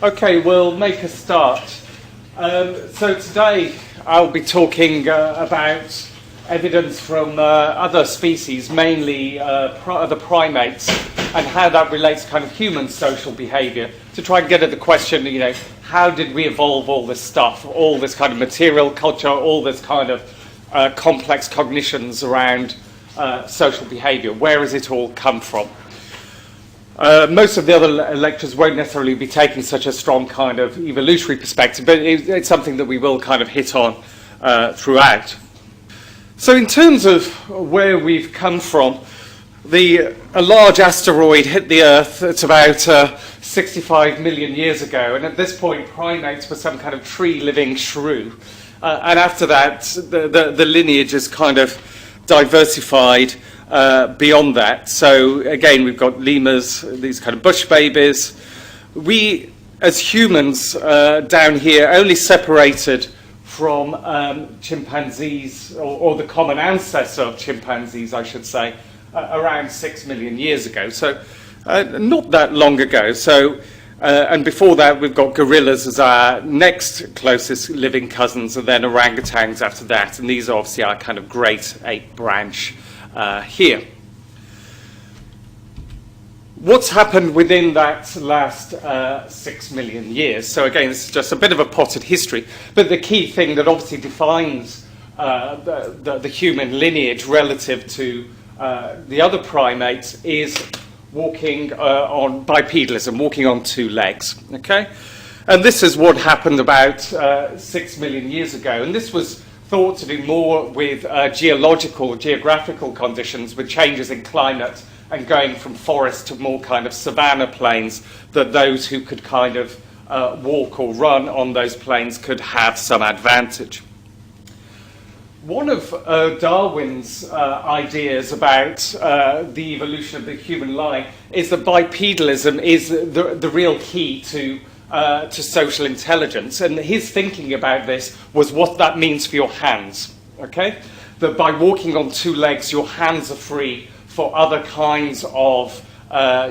Okay, we'll make a start. So today I'll be talking about evidence from other species, mainly the primates, and how that relates to kind of human social behaviour, to try and get at the question, how did we evolve all this stuff, all this kind of material culture, all this kind of complex cognitions around social behaviour? Where has it all come from? Most of the other lectures won't necessarily be taking such a strong kind of evolutionary perspective, but it's something that we will kind of hit on throughout. So in terms of where we've come from, a large asteroid hit the Earth at about 65 million years ago, and at this point primates were some kind of tree-living shrew. And after that, the lineage is kind of diversified beyond that. So again, we've got lemurs, these kind of bush babies. We, as humans down here, only separated from chimpanzees, or the common ancestor of chimpanzees, I should say, around 6 million years ago. So not that long ago. So, and before that, we've got gorillas as our next closest living cousins, and then orangutans after that. And these are obviously our kind of great ape branch here. What's happened within that last 6 million years? So again, this is just a bit of a potted history, but the key thing that obviously defines the human lineage relative to the other primates is walking on bipedalism, walking on two legs. Okay, and this is what happened about 6 million years ago, and this was thought to do more with geographical conditions, with changes in climate and going from forest to more kind of savanna plains, that those who could kind of walk or run on those plains could have some advantage. One of Darwin's ideas about the evolution of the human line is that bipedalism is the real key to social intelligence, and his thinking about this was what that means for your hands. Okay, that by walking on two legs, your hands are free for other kinds of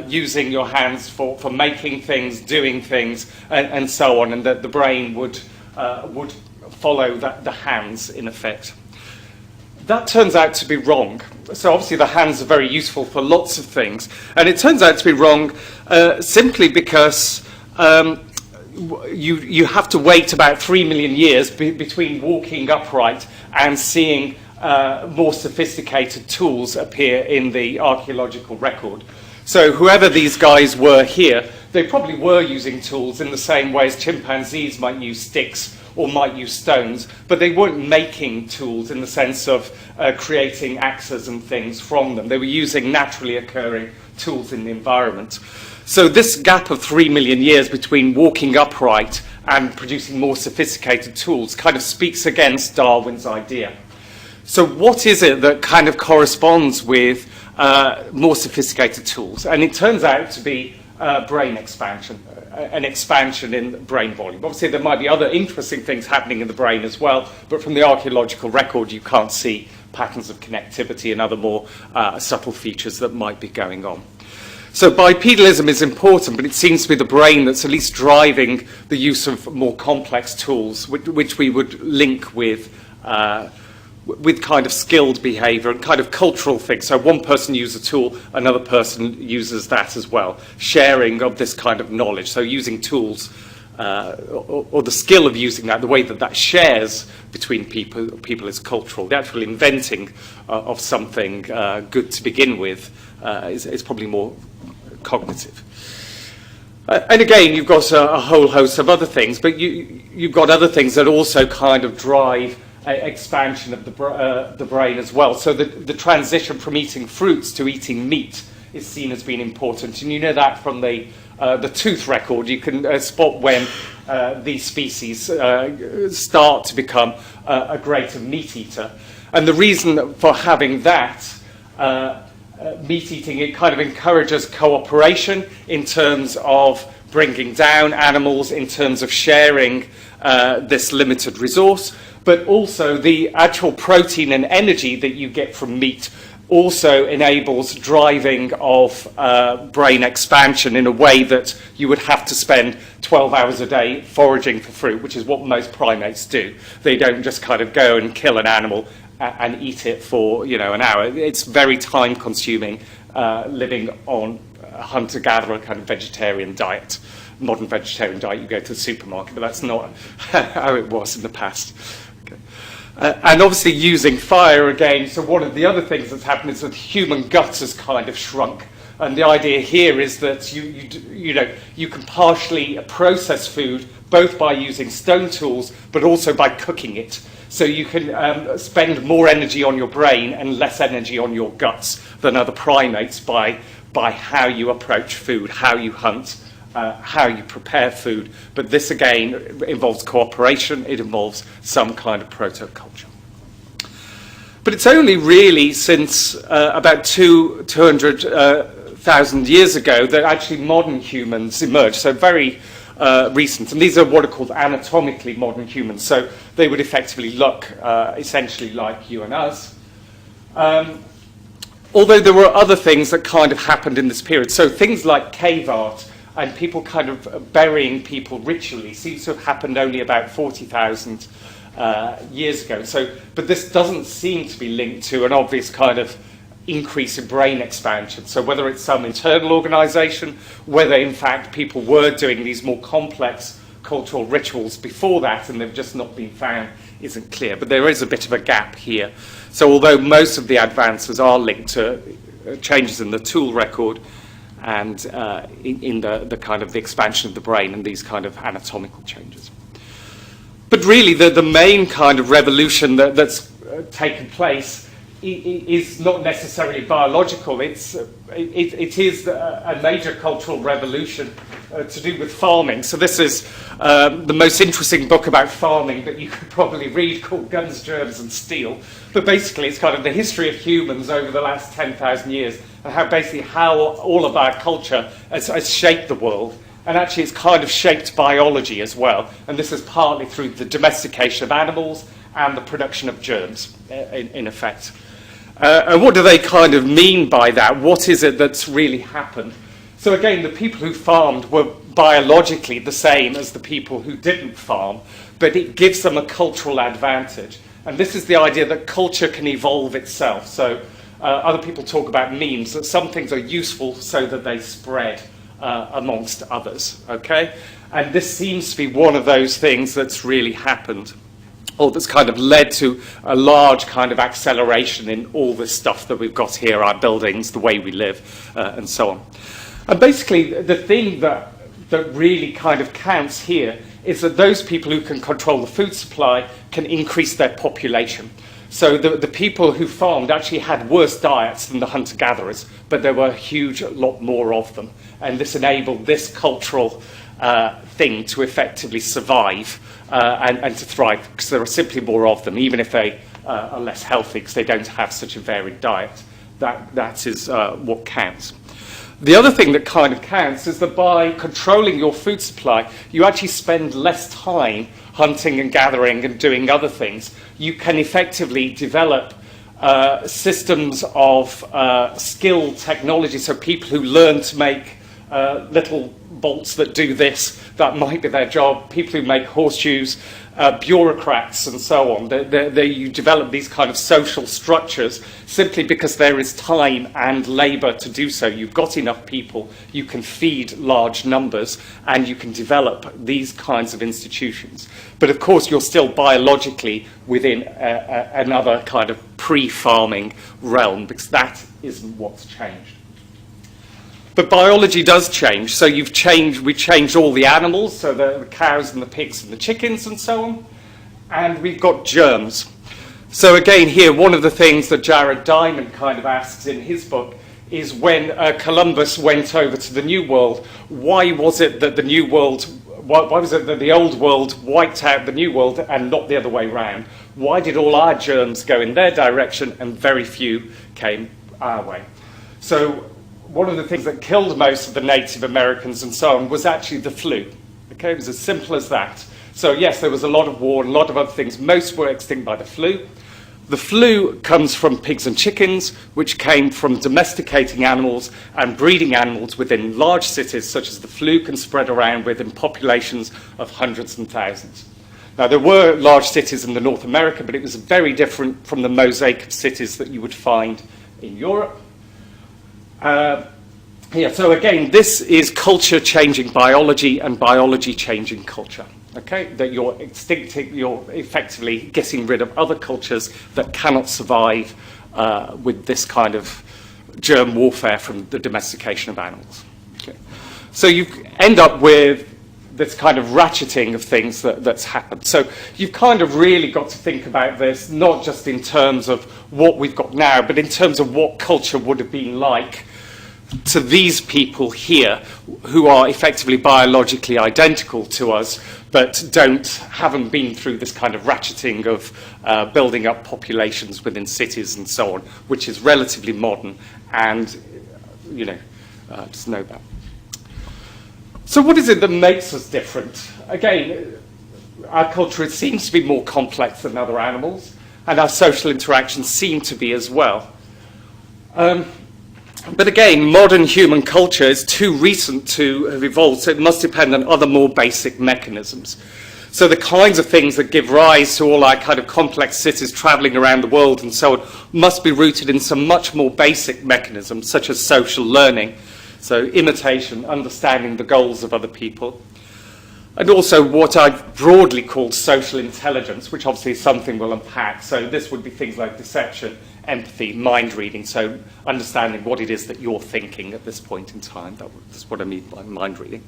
using your hands for making things, doing things, and so on, and that the brain would follow the hands in effect. That turns out to be wrong. So obviously the hands are very useful for lots of things, and it turns out to be wrong simply because you have to wait about 3 million years between walking upright and seeing more sophisticated tools appear in the archaeological record. So whoever these guys were here, they probably were using tools in the same way as chimpanzees might use sticks or might use stones, but they weren't making tools in the sense of creating axes and things from them. They were using naturally occurring tools in the environment. So this gap of 3 million years between walking upright and producing more sophisticated tools kind of speaks against Darwin's idea. So what is it that kind of corresponds with more sophisticated tools? And it turns out to be brain expansion, an expansion in brain volume. Obviously, there might be other interesting things happening in the brain as well, but from the archaeological record, you can't see patterns of connectivity and other more subtle features that might be going on. So bipedalism is important, but it seems to be the brain that's at least driving the use of more complex tools, which we would link with kind of skilled behaviour and kind of cultural things. So one person uses a tool, another person uses that as well. Sharing of this kind of knowledge. So using tools, or the skill of using that, the way that shares between people is cultural. The actual inventing of something good to begin with is probably more cognitive. And again, you've got a whole host of other things, but you've got other things that also kind of drive expansion of the brain as well. So the transition from eating fruits to eating meat is seen as being important, and you know that from the tooth record. You can spot when these species start to become a greater meat eater, and the reason for having that meat eating, it kind of encourages cooperation in terms of bringing down animals, in terms of sharing this limited resource, but also the actual protein and energy that you get from meat also enables driving of brain expansion in a way that you would have to spend 12 hours a day foraging for fruit, which is what most primates do. They don't just kind of go and kill an animal and eat it for, you know, an hour. It's very time-consuming living on a hunter-gatherer kind of vegetarian diet. Modern vegetarian diet, you go to the supermarket, but that's not how it was in the past. Okay. And obviously using fire again, so one of the other things that's happened is that the human gut has kind of shrunk. And the idea here is that you can partially process food both by using stone tools, but also by cooking it. So you can spend more energy on your brain and less energy on your guts than other primates by how you approach food, how you hunt, how you prepare food. But this again involves cooperation, it involves some kind of proto-culture. But it's only really since about 200,000 years ago that actually modern humans emerged, so very recent. And these are what are called anatomically modern humans, so they would effectively look essentially like you and us. Although there were other things that kind of happened in this period. So things like cave art and people kind of burying people ritually seems to have happened only about 40,000 years ago. So, but this doesn't seem to be linked to an obvious kind of increase in brain expansion. So whether it's some internal organisation, whether in fact people were doing these more complex cultural rituals before that and they've just not been found isn't clear. But there is a bit of a gap here. So although most of the advances are linked to changes in the tool record and in the kind of the expansion of the brain and these kind of anatomical changes. But really the main kind of revolution that's taken place is not necessarily biological. It is a major cultural revolution to do with farming. So this is the most interesting book about farming that you could probably read, called Guns, Germs and Steel. But basically it's kind of the history of humans over the last 10,000 years and how all of our culture has shaped the world. And actually it's kind of shaped biology as well. And this is partly through the domestication of animals and the production of germs, in effect. And what do they kind of mean by that? What is it that's really happened? So again, the people who farmed were biologically the same as the people who didn't farm, but it gives them a cultural advantage. And this is the idea that culture can evolve itself. So other people talk about memes, that some things are useful so that they spread amongst others, okay? And this seems to be one of those things that's really happened, or that's kind of led to a large kind of acceleration in all this stuff that we've got here, our buildings, the way we live, and so on. And basically, the thing that really kind of counts here is that those people who can control the food supply can increase their population. So the people who farmed actually had worse diets than the hunter-gatherers, but there were a huge lot more of them. And this enabled this cultural thing to effectively survive and to thrive, because there are simply more of them, even if they are less healthy, because they don't have such a varied diet. That is what counts. The other thing that kind of counts is that by controlling your food supply, you actually spend less time hunting and gathering and doing other things. You can effectively develop systems of skilled technology, so people who learn to make little bolts that do this, that might be their job, people who make horseshoes, bureaucrats and so on. You develop these kind of social structures simply because there is time and labour to do so. You've got enough people, you can feed large numbers, and you can develop these kinds of institutions. But of course you're still biologically within another kind of pre-farming realm, because that isn't what's changed. But biology does change, so we changed all the animals, so the cows and the pigs and the chickens and so on, and we've got germs. So again here, one of the things that Jared Diamond kind of asks in his book is when Columbus went over to the New World, why was it that the old world wiped out the New World and not the other way round? Why did all our germs go in their direction and very few came our way? So one of the things that killed most of the Native Americans and so on was actually the flu. Okay, it was as simple as that. So yes, there was a lot of war and a lot of other things. Most were extinct by the flu. The flu comes from pigs and chickens, which came from domesticating animals and breeding animals within large cities, such as the flu can spread around within populations of hundreds and thousands. Now, there were large cities in North America, but it was very different from the mosaic of cities that you would find in Europe. So again, this is culture changing biology and biology changing culture. Okay, that you're effectively getting rid of other cultures that cannot survive with this kind of germ warfare from the domestication of animals. Okay. So you end up with this kind of ratcheting of things that's happened. So you've kind of really got to think about this, not just in terms of what we've got now, but in terms of what culture would have been like to these people here who are effectively biologically identical to us, but haven't been through this kind of ratcheting of building up populations within cities and so on, which is relatively modern, and just know that. So what is it that makes us different? Again, our culture seems to be more complex than other animals, and our social interactions seem to be as well. But again, modern human culture is too recent to have evolved, so it must depend on other more basic mechanisms. So the kinds of things that give rise to all our kind of complex cities travelling around the world and so on must be rooted in some much more basic mechanisms, such as social learning, so imitation, understanding the goals of other people, and also what I've broadly called social intelligence, which obviously is something we'll unpack. So this would be things like deception, empathy, mind reading, so understanding what it is that you're thinking at this point in time. That's what I mean by mind reading.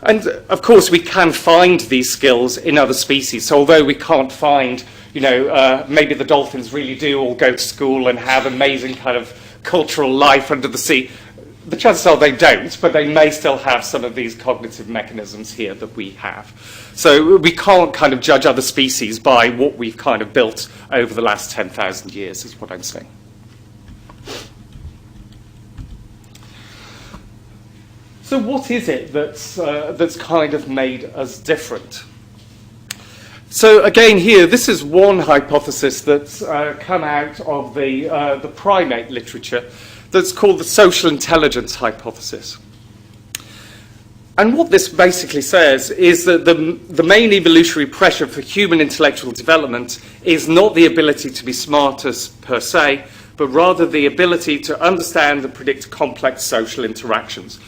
And of course, we can find these skills in other species. So although we can't find, maybe the dolphins really do all go to school and have amazing kind of cultural life under the sea, the chances are they don't, but they may still have some of these cognitive mechanisms here that we have. So we can't kind of judge other species by what we've kind of built over the last 10,000 years, is what I'm saying. So what is it that's kind of made us different? So again here, this is one hypothesis that's come out of the primate literature, that's called the social intelligence hypothesis. And what this basically says is that the main evolutionary pressure for human intellectual development is not the ability to be smarter per se, but rather the ability to understand and predict complex social interactions.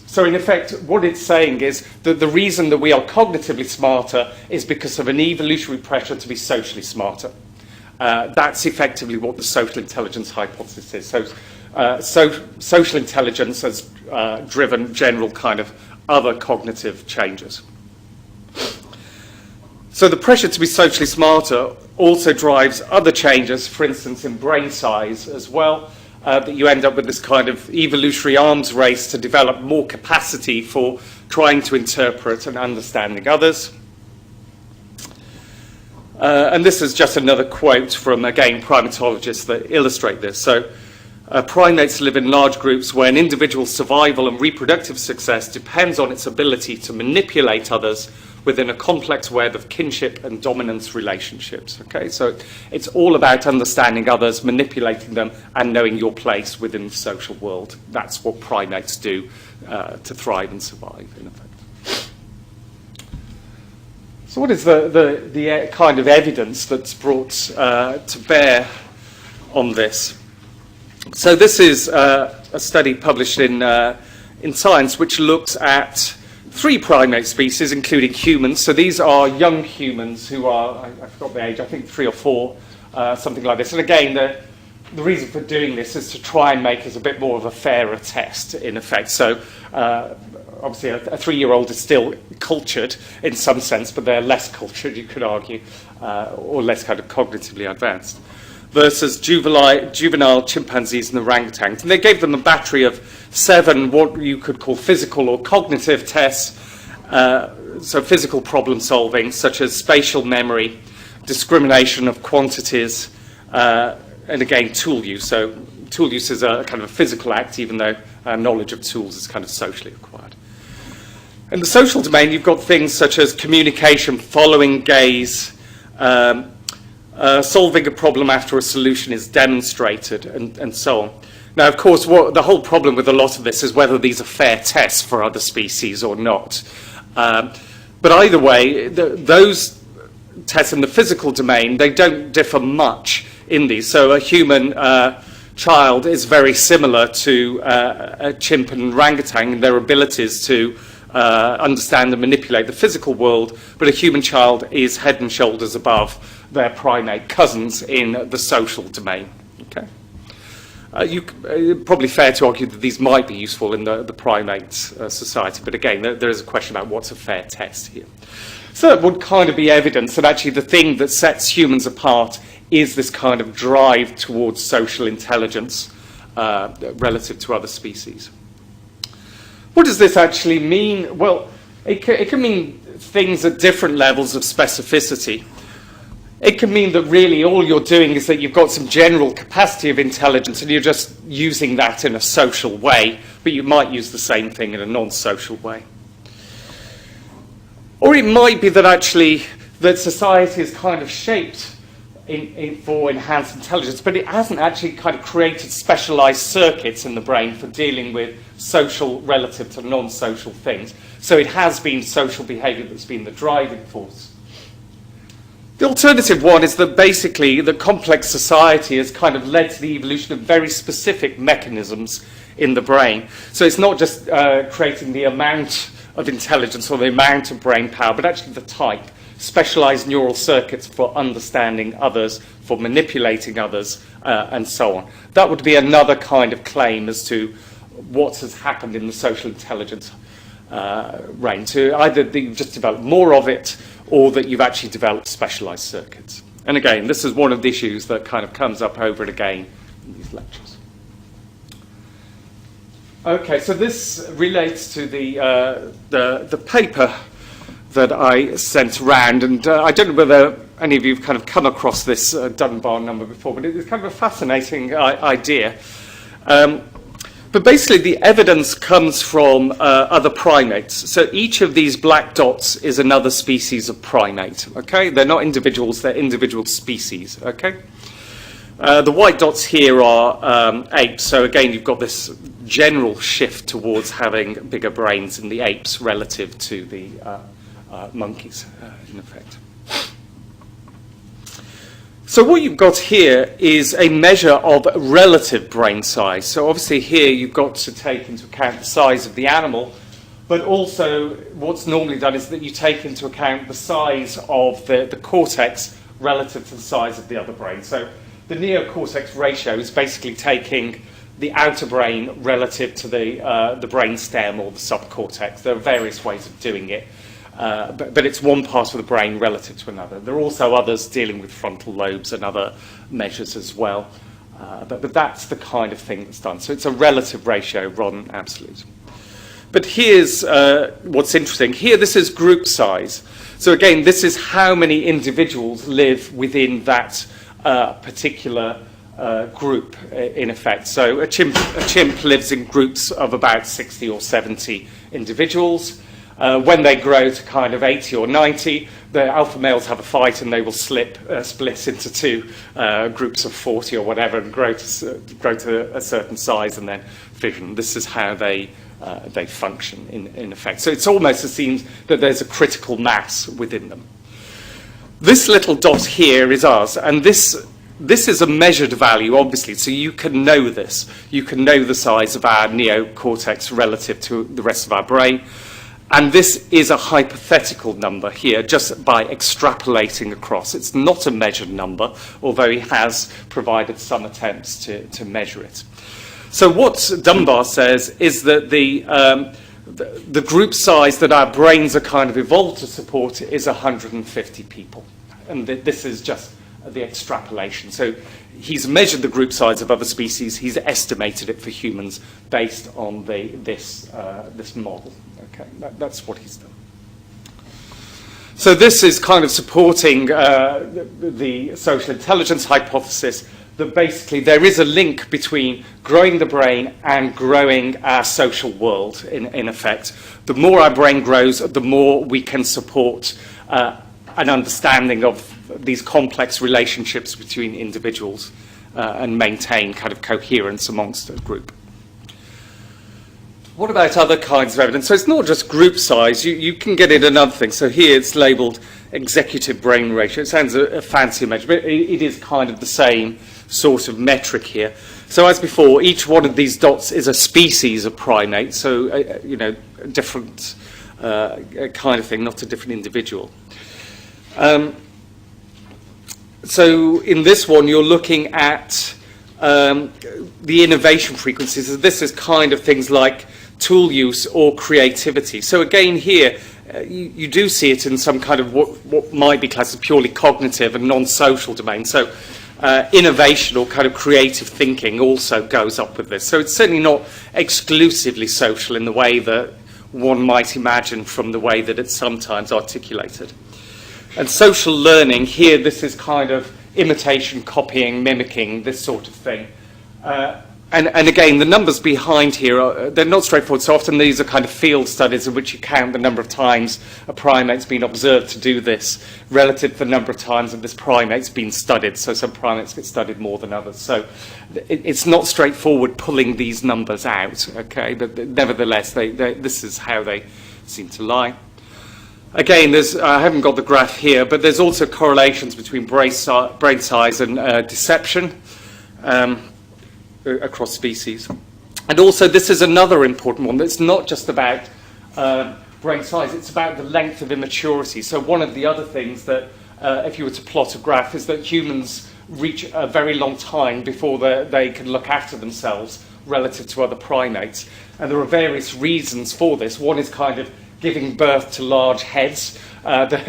So in effect, what it's saying is that the reason that we are cognitively smarter is because of an evolutionary pressure to be socially smarter. That's effectively what the social intelligence hypothesis is. So social intelligence has driven general kind of other cognitive changes. So the pressure to be socially smarter also drives other changes, for instance, in brain size as well, that you end up with this kind of evolutionary arms race to develop more capacity for trying to interpret and understanding others. And this is just another quote from, again, primatologists that illustrate this. So, primates live in large groups where an individual's survival and reproductive success depends on its ability to manipulate others within a complex web of kinship and dominance relationships. Okay, so it's all about understanding others, manipulating them, and knowing your place within the social world. That's what primates do to thrive and survive, in effect. So what is the kind of evidence that's brought to bear on this? So this is a study published in Science, which looks at 3 primate species, including humans. So these are young humans who are, I forgot the age, I think 3 or 4, something like this. And again, the reason for doing this is to try and make it a bit more of a fairer test, in effect. So obviously a 3-year-old is still cultured in some sense, but they're less cultured, you could argue, or less kind of cognitively advanced, versus juvenile chimpanzees and orangutans. And they gave them a battery of 7 what you could call physical or cognitive tests, so physical problem solving, such as spatial memory, discrimination of quantities, and again, tool use. So tool use is a kind of a physical act, even though knowledge of tools is kind of socially acquired. In the social domain, you've got things such as communication, following gaze, solving a problem after a solution is demonstrated, and so on. Now, of course, the whole problem with a lot of this is whether these are fair tests for other species or not. But either way, those tests in the physical domain, they don't differ much in these. So a human child is very similar to a chimp and orangutan in their abilities to understand and manipulate the physical world, but a human child is head and shoulders above their primate cousins in the social domain. Okay. Probably fair to argue that these might be useful in the primate society, but again, there is a question about what's a fair test here. So that would kind of be evidence that actually the thing that sets humans apart is this kind of drive towards social intelligence relative to other species. What does this actually mean? Well, it can mean things at different levels of specificity. It can mean that really all you're doing is that you've got some general capacity of intelligence and you're just using that in a social way, but you might use the same thing in a non-social way. Or it might be that actually that society is kind of shaped for enhanced intelligence, but it hasn't actually kind of created specialized circuits in the brain for dealing with social relative to non-social things. So it has been social behavior that's been the driving force. The alternative one is that basically the complex society has kind of led to the evolution of very specific mechanisms in the brain. So it's not just creating the amount of intelligence or the amount of brain power, but actually the type, specialized neural circuits for understanding others, for manipulating others, and so on. That would be another kind of claim as to what has happened in the social intelligence range. So either that you've just developed more of it, or that you've actually developed specialized circuits. And again, this is one of the issues that kind of comes up over and again in these lectures. Okay, so this relates to the paper that I sent around, and I don't know whether any of you have kind of come across this Dunbar number before, but it's kind of a fascinating idea. But basically, the evidence comes from other primates. So each of these black dots is another species of primate. Okay, they're not individuals; they're individual species. Okay. The white dots here are apes. So again, you've got this general shift towards having bigger brains in the apes relative to the monkeys, in effect. So what you've got here is a measure of relative brain size. So obviously here you've got to take into account the size of the animal, but also what's normally done is that you take into account the size of the cortex relative to the size of the other brain. So the neocortex ratio is basically taking the outer brain relative to the brain stem or the subcortex. There are various ways of doing it. But it's one part of the brain relative to another. There are also others dealing with frontal lobes and other measures as well. But that's the kind of thing that's done. So it's a relative ratio rather than absolute. But here's what's interesting. Here, this is group size. So again, this is how many individuals live within that particular group, in effect. So a chimp lives in groups of about 60 or 70 individuals. When they grow to kind of 80 or 90, the alpha males have a fight and they will split into two groups of 40 or whatever and grow to a certain size and then fission. This is how they function in effect. So it's almost, it seems, that there's a critical mass within them. This little dot here is ours, and this is a measured value, obviously, so you can know this. You can know the size of our neocortex relative to the rest of our brain. And this is a hypothetical number here, just by extrapolating across. It's not a measured number, although he has provided some attempts to measure it. So what Dunbar says is that the group size that our brains are kind of evolved to support is 150 people. And this is just the extrapolation. So he's measured the group size of other species. He's estimated it for humans based on this model. Okay, that's what he's done. So this is kind of supporting the social intelligence hypothesis that basically there is a link between growing the brain and growing our social world, in effect. The more our brain grows, the more we can support an understanding of these complex relationships between individuals and maintain kind of coherence amongst a group. What about other kinds of evidence? So it's not just group size. You can get into another thing. So here it's labelled executive brain ratio. It sounds a fancy measure, but it is kind of the same sort of metric here. So as before, each one of these dots is a species of primate. So, a different kind of thing, not a different individual. So in this one, you're looking at the innovation frequencies. This is kind of things like tool use or creativity. So again here, you do see it in some kind of what might be classed as purely cognitive and non-social domain. So innovation or kind of creative thinking also goes up with this. So it's certainly not exclusively social in the way that one might imagine from the way that it's sometimes articulated. And social learning, here this is kind of imitation, copying, mimicking, this sort of thing. And again, the numbers behind here, they're not straightforward. So often these are kind of field studies in which you count the number of times a primate's been observed to do this relative to the number of times that this primate's been studied. So some primates get studied more than others. So it's not straightforward pulling these numbers out, okay? But nevertheless, this is how they seem to lie. Again, I haven't got the graph here, but there's also correlations between brain size and deception across species. And also, this is another important one. It's not just about brain size, it's about the length of immaturity. So one of the other things that, if you were to plot a graph, is that humans reach a very long time before they can look after themselves relative to other primates. And there are various reasons for this. One is kind of giving birth to large heads.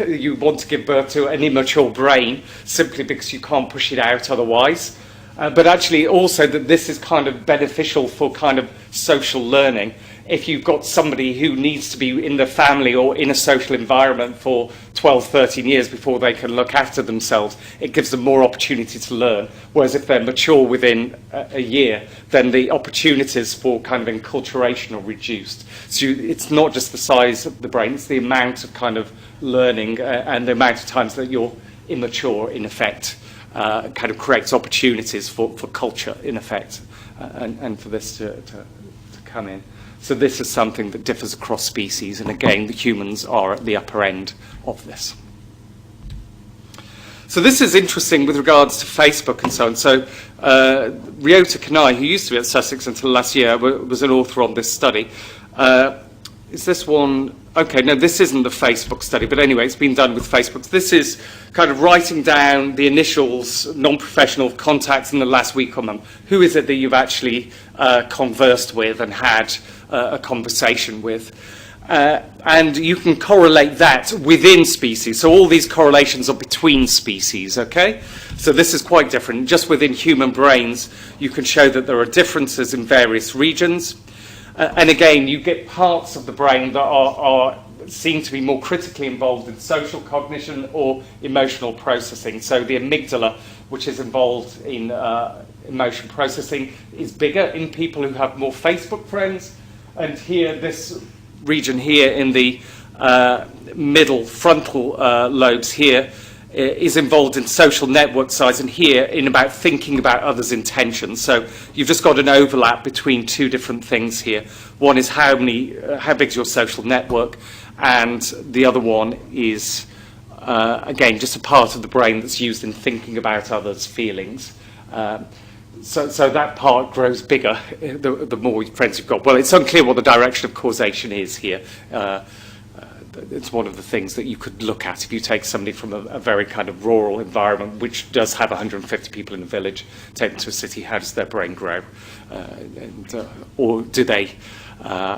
You want to give birth to an immature brain simply because you can't push it out otherwise. But actually also that this is kind of beneficial for kind of social learning. If you've got somebody who needs to be in the family or in a social environment for 12, 13 years before they can look after themselves, it gives them more opportunity to learn. Whereas if they're mature within a year, then the opportunities for kind of enculturation are reduced. So it's not just the size of the brain, it's the amount of kind of learning and the amount of times that you're immature, in effect, kind of creates opportunities for culture, in effect, and for this to come in. So this is something that differs across species, and again, the humans are at the upper end of this. So this is interesting with regards to Facebook and so on. So Ryota Kanai, who used to be at Sussex until last year, was an author on this study. Is this one? Okay, no, this isn't the Facebook study, but anyway, it's been done with Facebook. This is kind of writing down the initials, non-professional contacts in the last week or month. Who is it that you've actually conversed with and had a conversation with? And you can correlate that within species. So all these correlations are between species, okay? So this is quite different. Just within human brains, you can show that there are differences in various regions. And again, you get parts of the brain that seem to be more critically involved in social cognition or emotional processing. So the amygdala, which is involved in emotion processing, is bigger in people who have more Facebook friends. And here, this region here in the middle frontal lobes here is involved in social network size, and here in about thinking about others' intentions. So you've just got an overlap between two different things here. One is how big's your social network, and the other one is, again, just a part of the brain that's used in thinking about others' feelings. So that part grows bigger the more friends you've got. Well, it's unclear what the direction of causation is here. It's one of the things that you could look at if you take somebody from a very kind of rural environment, which does have 150 people in a village, take them to a city. How does their brain grow? Or do they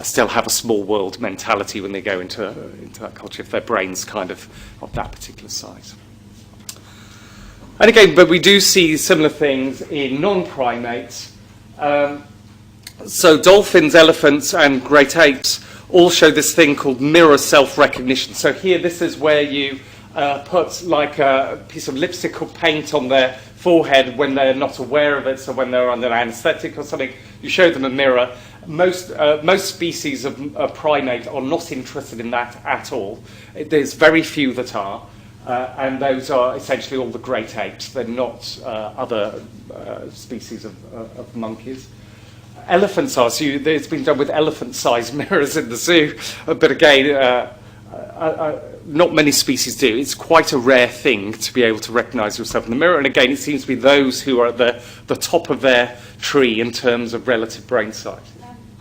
still have a small world mentality when they go into that culture, if their brain's kind of that particular size? And again, but we do see similar things in non-primates. So dolphins, elephants, and great apes all show this thing called mirror self-recognition. So here, this is where you put like a piece of lipstick or paint on their forehead when they're not aware of it, so when they're under anaesthetic or something, you show them a mirror. Most species of primate are not interested in that at all. There's very few that are. and those are essentially all the great apes. They're not other species of monkeys. Elephants are, so it's been done with elephant-sized mirrors in the zoo, but again, not many species do. It's quite a rare thing to be able to recognise yourself in the mirror, and again, it seems to be those who are at the top of their tree in terms of relative brain size.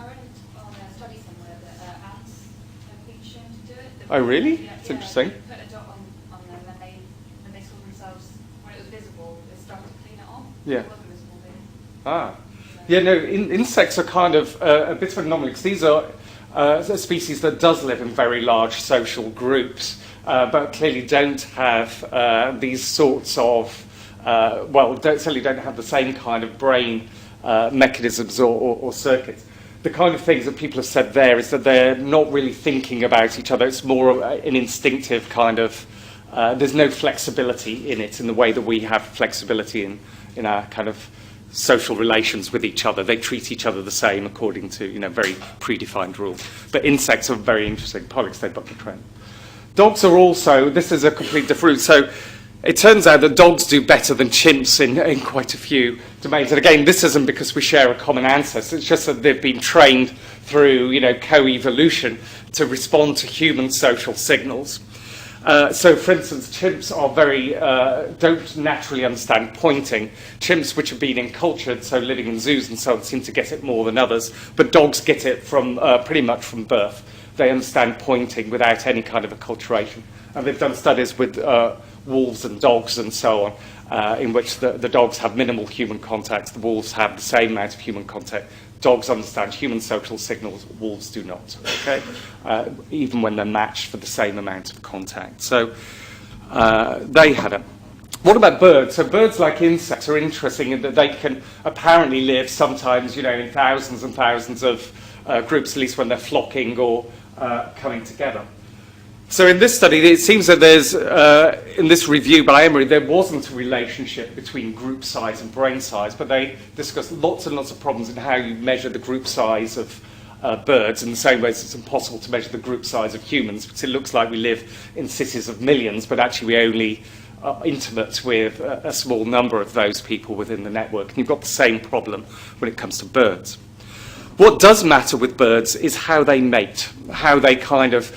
I read on a study somewhere that ants have been shown to do it. Oh, really? It's interesting. They put a dot on them, and when they saw themselves, when it was visible, they started to clean it off. Yeah. It wasn't visible then. Ah. Yeah, no, insects are kind of a bit of an anomaly, because these are a species that does live in very large social groups, but clearly don't have these sorts of, certainly don't have the same kind of brain mechanisms or circuits. The kind of things that people have said there is that they're not really thinking about each other. It's more an instinctive kind of, there's no flexibility in it in the way that we have flexibility in our kind of social relations with each other. They treat each other the same according to, very predefined rules. But insects are very interesting, partly because they buck the trend. Dogs are also, this is a complete different route. So it turns out that dogs do better than chimps in quite a few domains. And again, this isn't because we share a common ancestor. It's just that they've been trained through, co-evolution to respond to human social signals. So, for instance, chimps are don't naturally understand pointing. Chimps, which have been encultured, so living in zoos and so on, seem to get it more than others. But dogs get it from pretty much from birth. They understand pointing without any kind of acculturation. And they've done studies with wolves and dogs and so on, in which the dogs have minimal human contact. The wolves have the same amount of human contact. Dogs understand human social signals, wolves do not, okay? Even when they're matched for the same amount of contact. So they had it. What about birds? So birds, like insects, are interesting in that they can apparently live sometimes, in thousands and thousands of groups, at least when they're flocking or coming together. So in this study, it seems that there's, in this review by Emery, there wasn't a relationship between group size and brain size, but they discussed lots and lots of problems in how you measure the group size of birds, in the same way as it's impossible to measure the group size of humans, because it looks like we live in cities of millions, but actually we only are intimate with a small number of those people within the network. And you've got the same problem when it comes to birds. What does matter with birds is how they mate, how they kind of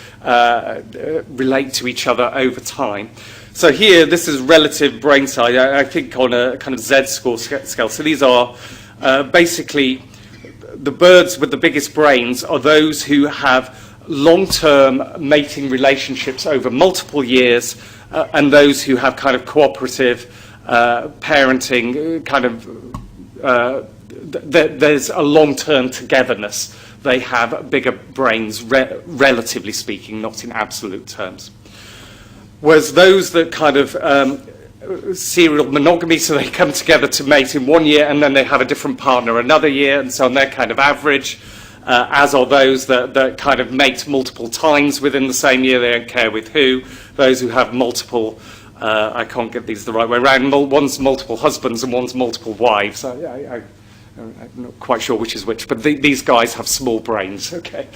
relate to each other over time. So here, this is relative brain size, I think on a kind of Z-score scale. So these are basically the birds with the biggest brains are those who have long-term mating relationships over multiple years, and those who have kind of cooperative parenting, kind of there's a long-term togetherness. They have bigger brains, relatively speaking, not in absolute terms. Whereas those that kind of serial monogamy, so they come together to mate in 1 year and then they have a different partner another year, and so on, they're kind of average, as are those that kind of mate multiple times within the same year, they don't care with who. Those who have multiple, I can't get these the right way around, one's multiple husbands and one's multiple wives. I'm not quite sure which is which, but these guys have small brains, okay,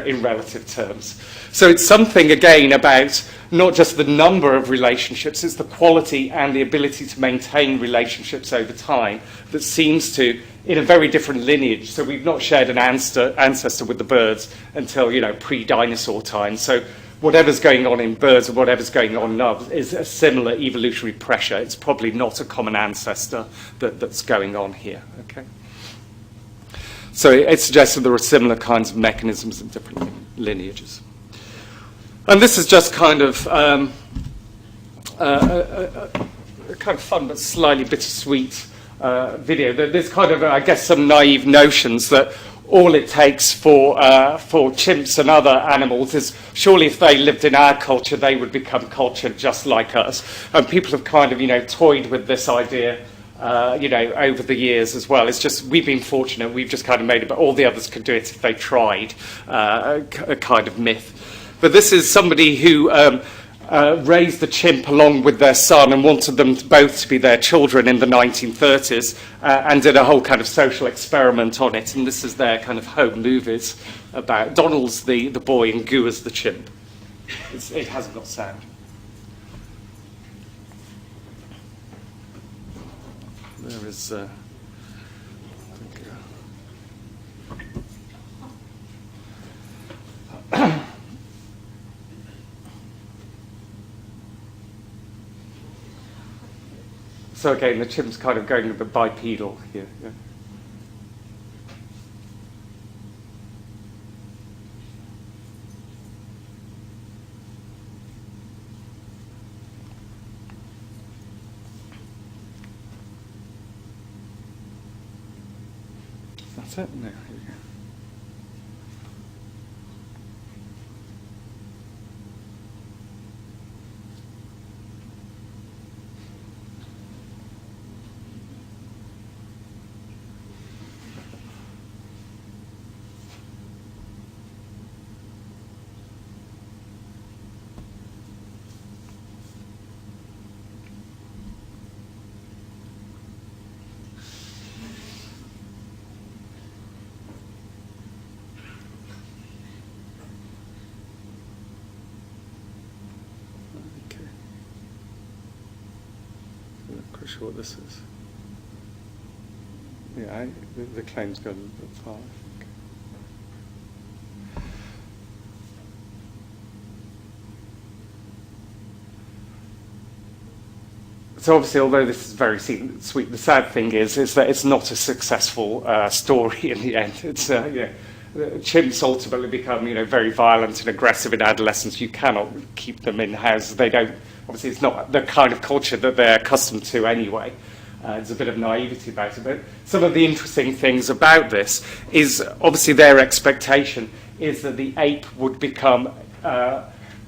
in relative terms. So it's something, again, about not just the number of relationships, it's the quality and the ability to maintain relationships over time that seems to, in a very different lineage. So we've not shared an ancestor with the birds until, pre-dinosaur times. So whatever's going on in birds and whatever's going on in us is a similar evolutionary pressure. It's probably not a common ancestor that's going on here, okay? So it suggests that there are similar kinds of mechanisms in different lineages. And this is just kind of a kind of fun but slightly bittersweet video. There's kind of, I guess, some naive notions that all it takes for chimps and other animals is surely if they lived in our culture, they would become cultured just like us. And people have kind of, toyed with this idea, over the years as well. It's just, we've been fortunate, we've just kind of made it, but all the others could do it if they tried, a kind of myth. But this is somebody who raised the chimp along with their son and wanted them both to be their children in the 1930s, and did a whole kind of social experiment on it. And this is their kind of home movies about Donald's the boy and Goo as the chimp. It hasn't got sound. there is... So again, the chimp's kind of going a bit bipedal here. Yeah. That's it? No, here we go. Sure what this is. Yeah, the claim's gone a little bit far, I think. So obviously, although this is very sweet, the sad thing is that it's not a successful story in the end. It's chimps ultimately become very violent and aggressive in adolescence. You cannot keep them in house. They don't. Obviously, it's not the kind of culture that they're accustomed to anyway. There's a bit of naivety about it. But some of the interesting things about this is, obviously, their expectation is that the ape would become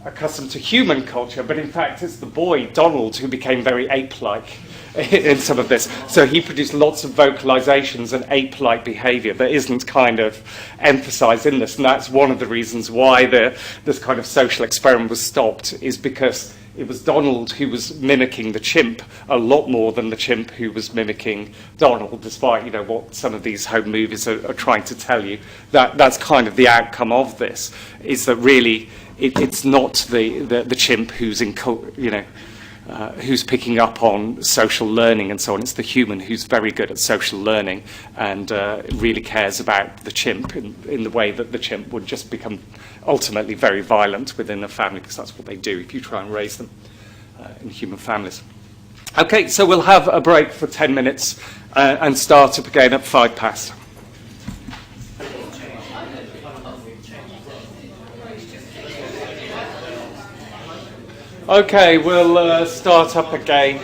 accustomed to human culture. But in fact, it's the boy, Donald, who became very ape-like in some of this. So he produced lots of vocalizations and ape-like behavior that isn't kind of emphasized in this. And that's one of the reasons why this kind of social experiment was stopped, is because it was Donald who was mimicking the chimp a lot more than the chimp who was mimicking Donald, despite what some of these home movies are trying to tell you. That's kind of the outcome of this, is that really it's not the chimp who's who's picking up on social learning and so on. It's the human who's very good at social learning and really cares about the chimp in the way that the chimp would just become ultimately very violent within a family, because that's what they do if you try and raise them in human families. Okay, so we'll have a break for 10 minutes and start up again at 5 past. Okay, we'll start up again.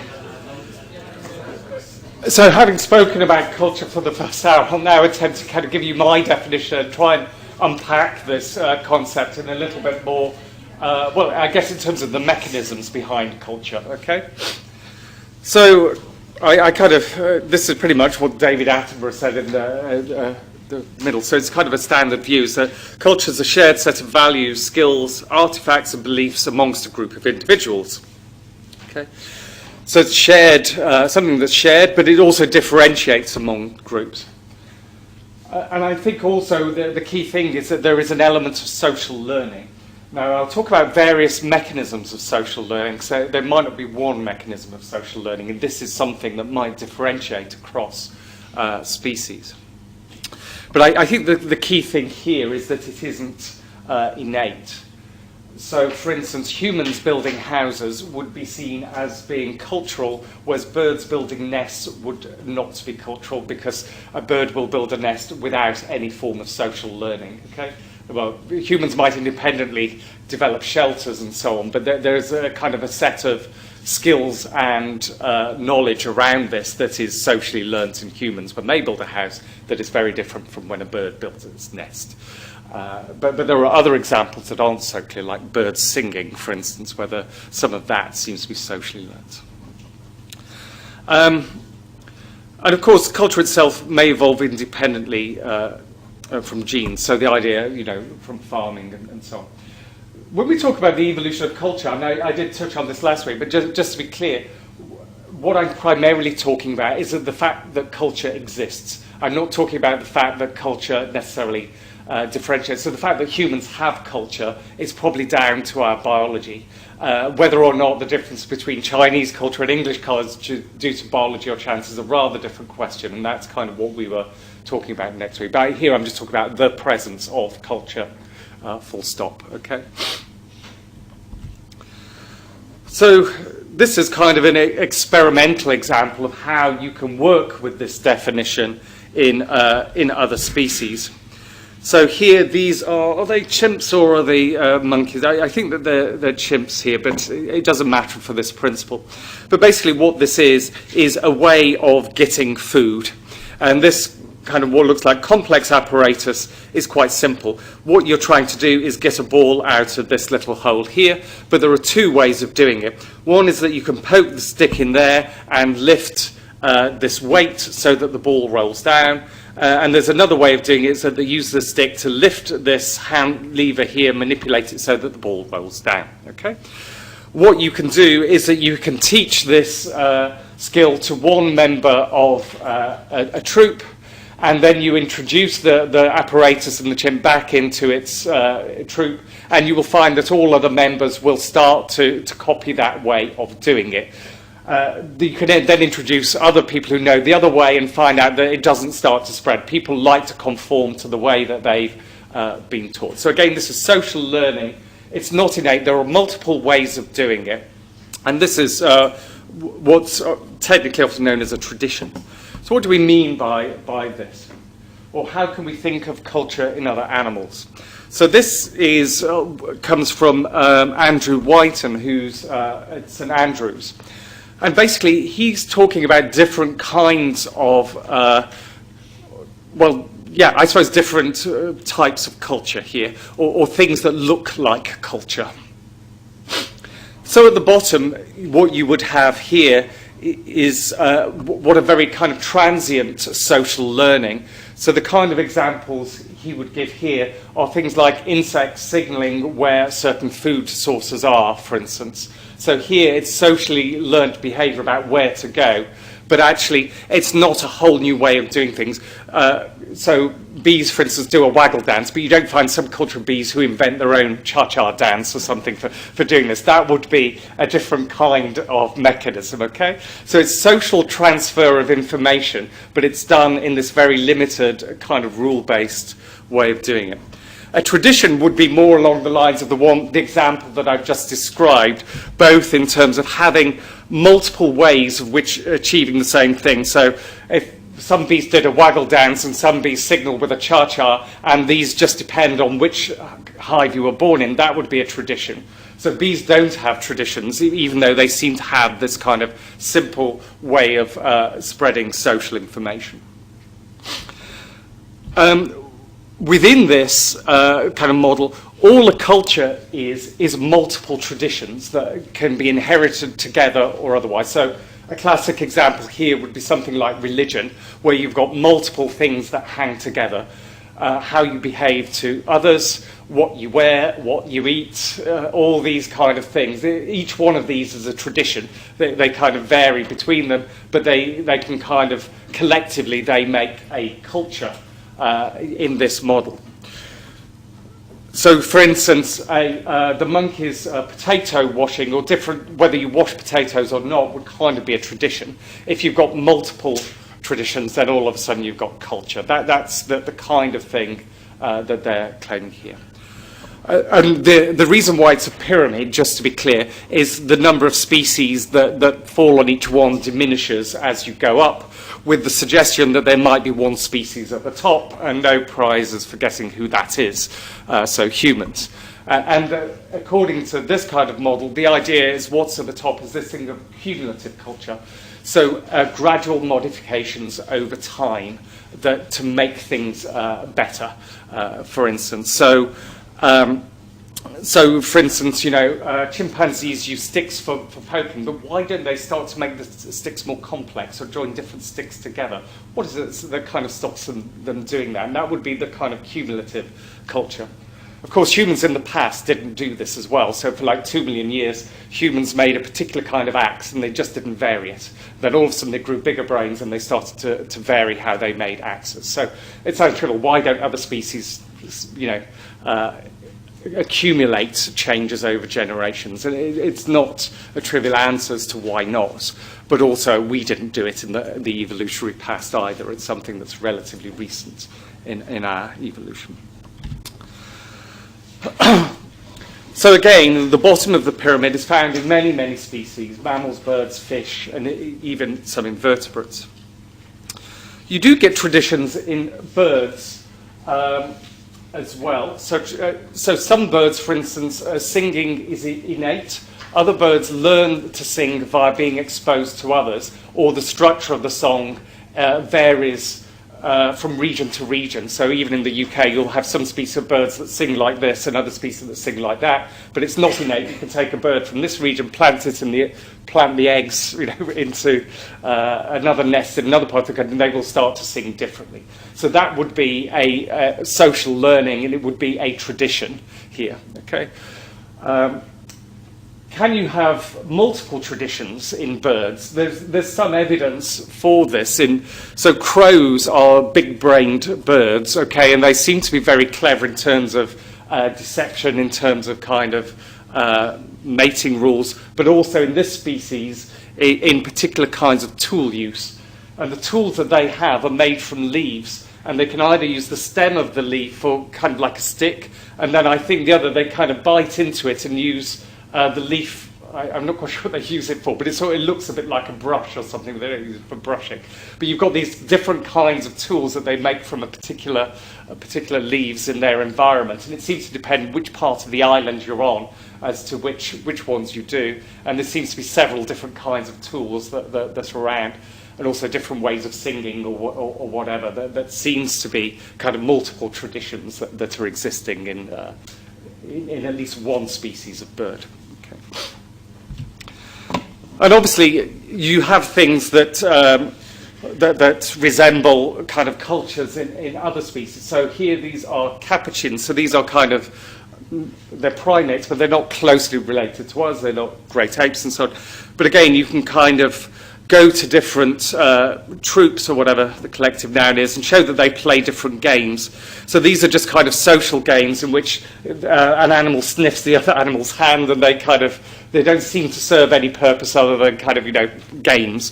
So having spoken about culture for the first hour, I'll now attempt to kind of give you my definition and try and unpack this concept in a little bit more, well, I guess in terms of the mechanisms behind culture, okay? So I kind of, this is pretty much what David Attenborough said in the middle, so it's kind of a standard view. So culture is a shared set of values, skills, artifacts and beliefs amongst a group of individuals. Okay, so it's shared, something that's shared, but it also differentiates among groups. And I think also the key thing is that there is an element of social learning. Now, I'll talk about various mechanisms of social learning, so there might not be one mechanism of social learning, and this is something that might differentiate across species. But I think the key thing here is that it isn't innate. So, for instance, humans building houses would be seen as being cultural, whereas birds building nests would not be cultural, because a bird will build a nest without any form of social learning. Okay? Well, humans might independently develop shelters and so on, but there's a kind of a set of skills and knowledge around this that is socially learnt in humans when they build a house that is very different from when a bird builds its nest. But there are other examples that aren't so clear, like birds singing, for instance, whether some of that seems to be socially learnt. And of course, culture itself may evolve independently from genes, so the idea, from farming and so on. When we talk about the evolution of culture, and I did touch on this last week, but just to be clear, what I'm primarily talking about is the fact that culture exists. I'm not talking about the fact that culture necessarily differentiate. So the fact that humans have culture is probably down to our biology. Whether or not the difference between Chinese culture and English culture due to biology or chance is a rather different question, and that's kind of what we were talking about next week. But here I'm just talking about the presence of culture, full stop, okay? So this is kind of an experimental example of how you can work with this definition in other species. So here, these are they chimps or are they monkeys? I think that they're chimps here, but it doesn't matter for this principle. But basically what this is a way of getting food. And this kind of what looks like complex apparatus is quite simple. What you're trying to do is get a ball out of this little hole here, but there are two ways of doing it. One is that you can poke the stick in there and lift this weight so that the ball rolls down. And there's another way of doing it, so that you use the stick to lift this hand lever here, manipulate it so that the ball rolls down. Okay. What you can do is that you can teach this skill to one member of a troop, and then you introduce the apparatus and the chimp back into its troop, and you will find that all other members will start to copy that way of doing it. You can then introduce other people who know the other way and find out that it doesn't start to spread. People like to conform to the way that they've been taught. So again, this is social learning. It's not innate. There are multiple ways of doing it. And this is what's technically often known as a tradition. So what do we mean by this? Or how can we think of culture in other animals? So this comes from Andrew Whiten, who's at St Andrews. And basically, he's talking about different kinds of, different types of culture here, or things that look like culture. So at the bottom, what you would have here is what a very kind of transient social learning. So the kind of examples he would give here are things like insects signaling where certain food sources are, for instance. So here it's socially learned behaviour about where to go, but actually it's not a whole new way of doing things. So bees, for instance, do a waggle dance, but you don't find some culture of bees who invent their own cha-cha dance or something for doing this. That would be a different kind of mechanism, okay? So it's social transfer of information, but it's done in this very limited kind of rule-based way of doing it. A tradition would be more along the lines of the example that I've just described, both in terms of having multiple ways of which achieving the same thing. So if some bees did a waggle dance and some bees signal with a cha-cha, and these just depend on which hive you were born in, that would be a tradition. So bees don't have traditions, even though they seem to have this kind of simple way of spreading social information. Within this kind of model, all a culture is multiple traditions that can be inherited together or otherwise. So a classic example here would be something like religion, where you've got multiple things that hang together. How you behave to others, what you wear, what you eat, all these kind of things. Each one of these is a tradition. They kind of vary between them, but they can kind of collectively, they make a culture in this model. So, for instance, the monkey's potato washing, or different, whether you wash potatoes or not, would kind of be a tradition. If you've got multiple traditions, then all of a sudden you've got culture. That's the kind of thing that they're claiming here. And the reason why it's a pyramid, just to be clear, is the number of species that fall on each one diminishes as you go up, with the suggestion that there might be one species at the top and no prizes for guessing who that is, so humans. And according to this kind of model, the idea is what's at the top is this thing of cumulative culture. So gradual modifications over time to make things better, for instance. So, for instance, chimpanzees use sticks for poking, but why don't they start to make the sticks more complex or join different sticks together? What is it that kind of stops them doing that? And that would be the kind of cumulative culture. Of course, humans in the past didn't do this as well. So for like 2 million years, humans made a particular kind of axe, and they just didn't vary it. Then all of a sudden, they grew bigger brains, and they started to vary how they made axes. So it sounds trivial. Why don't other species, accumulate changes over generations? And it's not a trivial answer as to why not. But also, we didn't do it in the evolutionary past either. It's something that's relatively recent in our evolution. So again, the bottom of the pyramid is found in many, many species: mammals, birds, fish, and even some invertebrates. You do get traditions in birds as well. So some birds, for instance, singing is innate. Other birds learn to sing via being exposed to others, or the structure of the song varies from region to region. So even in the UK, you'll have some species of birds that sing like this and other species that sing like that, but it's not innate. You can take a bird from this region, plant the eggs into another nest in another part of the country, and they will start to sing differently. So that would be a social learning, and it would be a tradition here. Okay. Can you have multiple traditions in birds? There's some evidence for this. So crows are big-brained birds, okay, and they seem to be very clever in terms of deception, in terms of kind of mating rules, but also in this species, in particular kinds of tool use. And the tools that they have are made from leaves, and they can either use the stem of the leaf for kind of like a stick, and then I think the other, they kind of bite into it and use the leaf. I'm not quite sure what they use it for, but it looks a bit like a brush or something. They don't use it for brushing. But you've got these different kinds of tools that they make from a particular leaves in their environment, and it seems to depend which part of the island you're on as to which ones you do. And there seems to be several different kinds of tools that are around, and also different ways of singing or whatever. That seems to be kind of multiple traditions that are existing in at least one species of bird. Okay. And obviously, you have things that resemble kind of cultures in other species. So here, these are capuchins. So these are kind of, they're primates, but they're not closely related to us. They're not great apes and so on. But again, you can kind of go to different troops or whatever the collective noun is and show that they play different games. So these are just kind of social games in which an animal sniffs the other animal's hand, and they don't seem to serve any purpose other than kind of, games.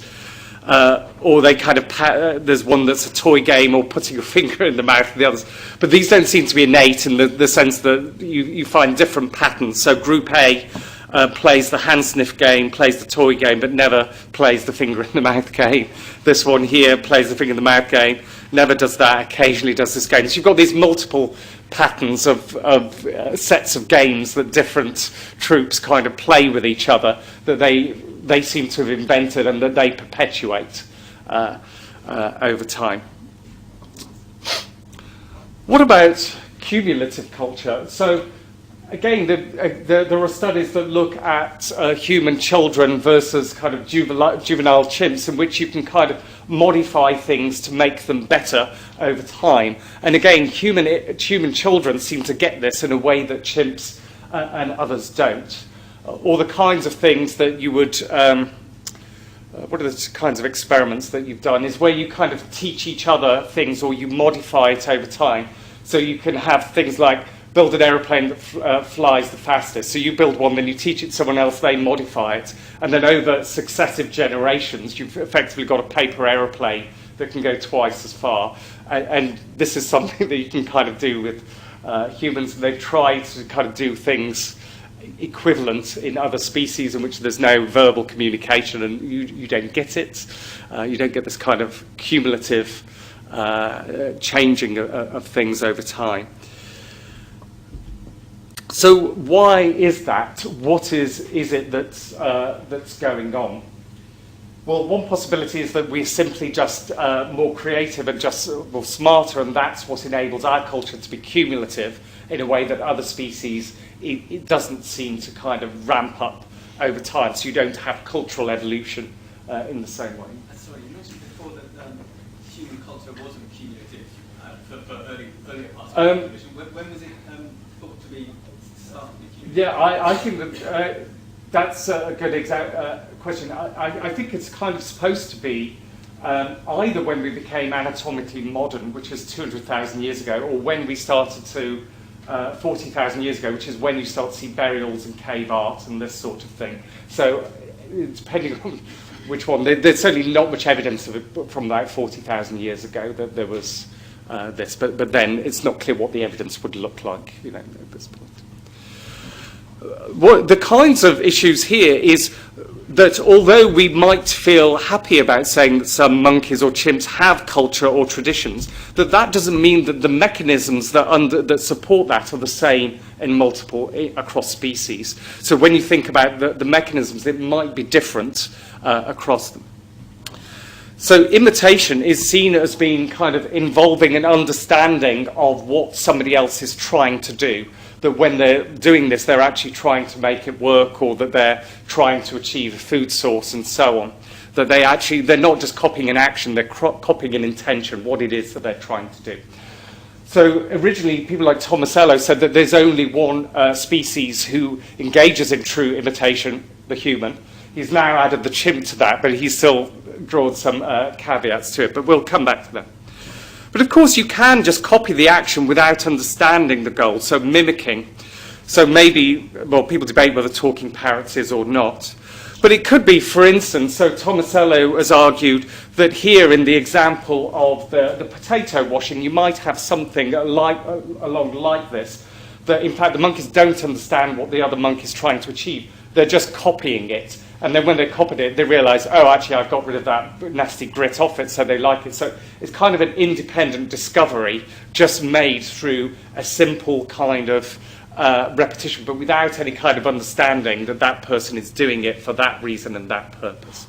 Or they kind of, there's one that's a toy game, or putting your finger in the mouth of the others. But these don't seem to be innate in the sense that you find different patterns. So group A plays the hand sniff game, plays the toy game, but never plays the finger in the mouth game. This one here plays the finger in the mouth game, never does that, occasionally does this game. So you've got these multiple patterns of sets of games that different troops kind of play with each other, that they seem to have invented and that they perpetuate over time. What about cumulative culture? So again, there are studies that look at human children versus kind of juvenile chimps, in which you can kind of modify things to make them better over time. And again, human children seem to get this in a way that chimps and others don't. Or the kinds of things that you would... what are the kinds of experiments that you've done is where you kind of teach each other things, or you modify it over time. So you can have things like build an aeroplane that flies the fastest. So you build one, then you teach it to someone else, they modify it. And then over successive generations, you've effectively got a paper aeroplane that can go twice as far. And this is something that you can kind of do with humans. And they've tried to kind of do things equivalent in other species in which there's no verbal communication, and you don't get it. You don't get this kind of cumulative changing of things over time. So why is that? What is it that's going on? Well, one possibility is that we're simply just more creative and just more smarter, and that's what enables our culture to be cumulative in a way that other species, it doesn't seem to kind of ramp up over time. So you don't have cultural evolution in the same way. Sorry, you mentioned before that human culture wasn't cumulative for earlier parts of the evolution. When was it thought to be starting to be? Yeah, I think that that's a good question. I think it's kind of supposed to be either when we became anatomically modern, which is 200,000 years ago, or when we started to 40,000 years ago, which is when you start to see burials and cave art and this sort of thing. So depending on which one, there's certainly not much evidence of it from about 40,000 years ago that there was this, but then it's not clear what the evidence would look like, at this point. What the kinds of issues here is that although we might feel happy about saying that some monkeys or chimps have culture or traditions, that doesn't mean that the mechanisms that support that are the same in across species. So when you think about the mechanisms, it might be different across them. So imitation is seen as being kind of involving an understanding of what somebody else is trying to do. That when they're doing this, they're actually trying to make it work, or that they're trying to achieve a food source and so on. That they're not just copying an action, they're copying an intention, what it is that they're trying to do. So originally, people like Tomasello said that there's only one species who engages in true imitation, the human. He's now added the chimp to that, but he's still drawn some caveats to it, but we'll come back to that. But of course, you can just copy the action without understanding the goal, so mimicking. So maybe, well, people debate whether talking parrots is or not. But it could be, for instance, so Tomasello has argued that here in the example of the potato washing, you might have something along like this, that in fact the monkeys don't understand what the other monkey is trying to achieve. They're just copying it. And then when they copied it, they realise, oh, actually, I've got rid of that nasty grit off it, so they like it. So it's kind of an independent discovery just made through a simple kind of repetition, but without any kind of understanding that that person is doing it for that reason and that purpose.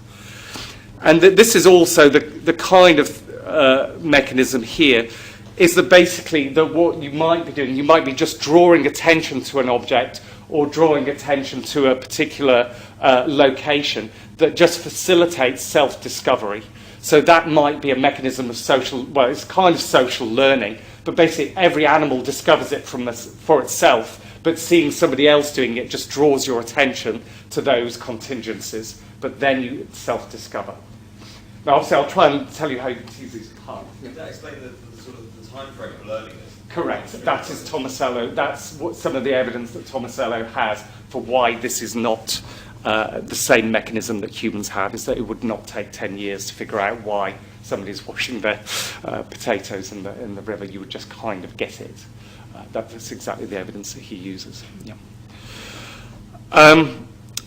And this is also the kind of mechanism here, is that basically what you might be doing, you might be just drawing attention to an object or drawing attention to a particular location that just facilitates self-discovery. So that might be a mechanism of it's kind of social learning, but basically every animal discovers it for itself, but seeing somebody else doing it just draws your attention to those contingencies, but then you self-discover. Now obviously I'll try and tell you how you can tease these apart. Could that explain the sort of the time frame of learning this? Correct. That is Tomasello. That's what some of the evidence that Tomasello has for why this is not the same mechanism that humans have, is that it would not take 10 years to figure out why somebody's washing their potatoes in the river. You would just kind of get it. That's exactly the evidence that he uses. Yeah.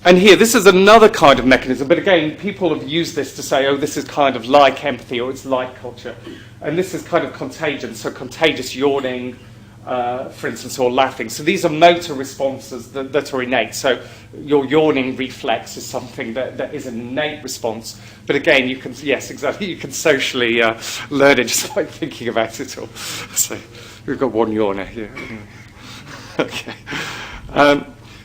And here, this is another kind of mechanism, but again, people have used this to say, oh, this is kind of like empathy, or it's like culture. And this is kind of contagion, so contagious yawning, for instance, or laughing. So these are motor responses that are innate. So your yawning reflex is something that is an innate response. But again, you can, yes, exactly, you can socially learn it just by thinking about it all. So we've got one yawner here. Okay.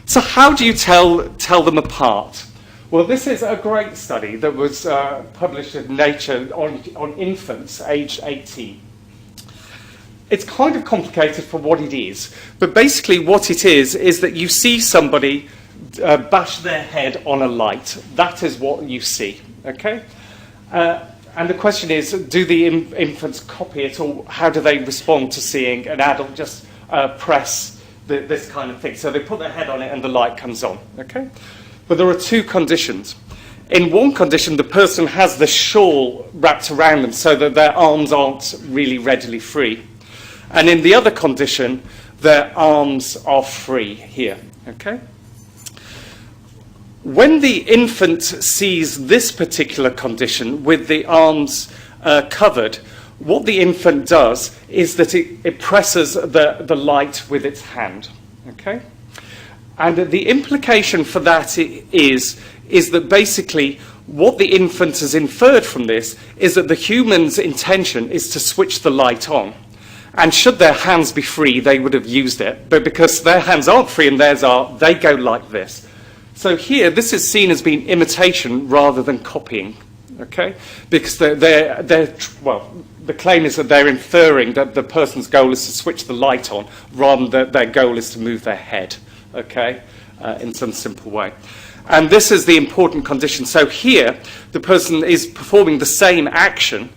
So how do you tell them apart? Well, this is a great study that was published in Nature on infants aged 18. It's kind of complicated for what it is, but basically what it is that you see somebody bash their head on a light. That is what you see, okay? And the question is, do the infants copy it, or how do they respond to seeing an adult just press this kind of thing? So they put their head on it and the light comes on, okay? But there are two conditions. In one condition, the person has the shawl wrapped around them so that their arms aren't really readily free. And in the other condition, their arms are free here, okay? When the infant sees this particular condition with the arms covered, what the infant does is that it presses the light with its hand, okay? And the implication for that is that basically what the infant has inferred from this is that the human's intention is to switch the light on. And should their hands be free, they would have used it. But because their hands aren't free and theirs are, they go like this. So here, this is seen as being imitation rather than copying, okay? Because they're the claim is that they're inferring that the person's goal is to switch the light on rather than their goal is to move their head, okay, in some simple way. And this is the important condition. So here, the person is performing the same action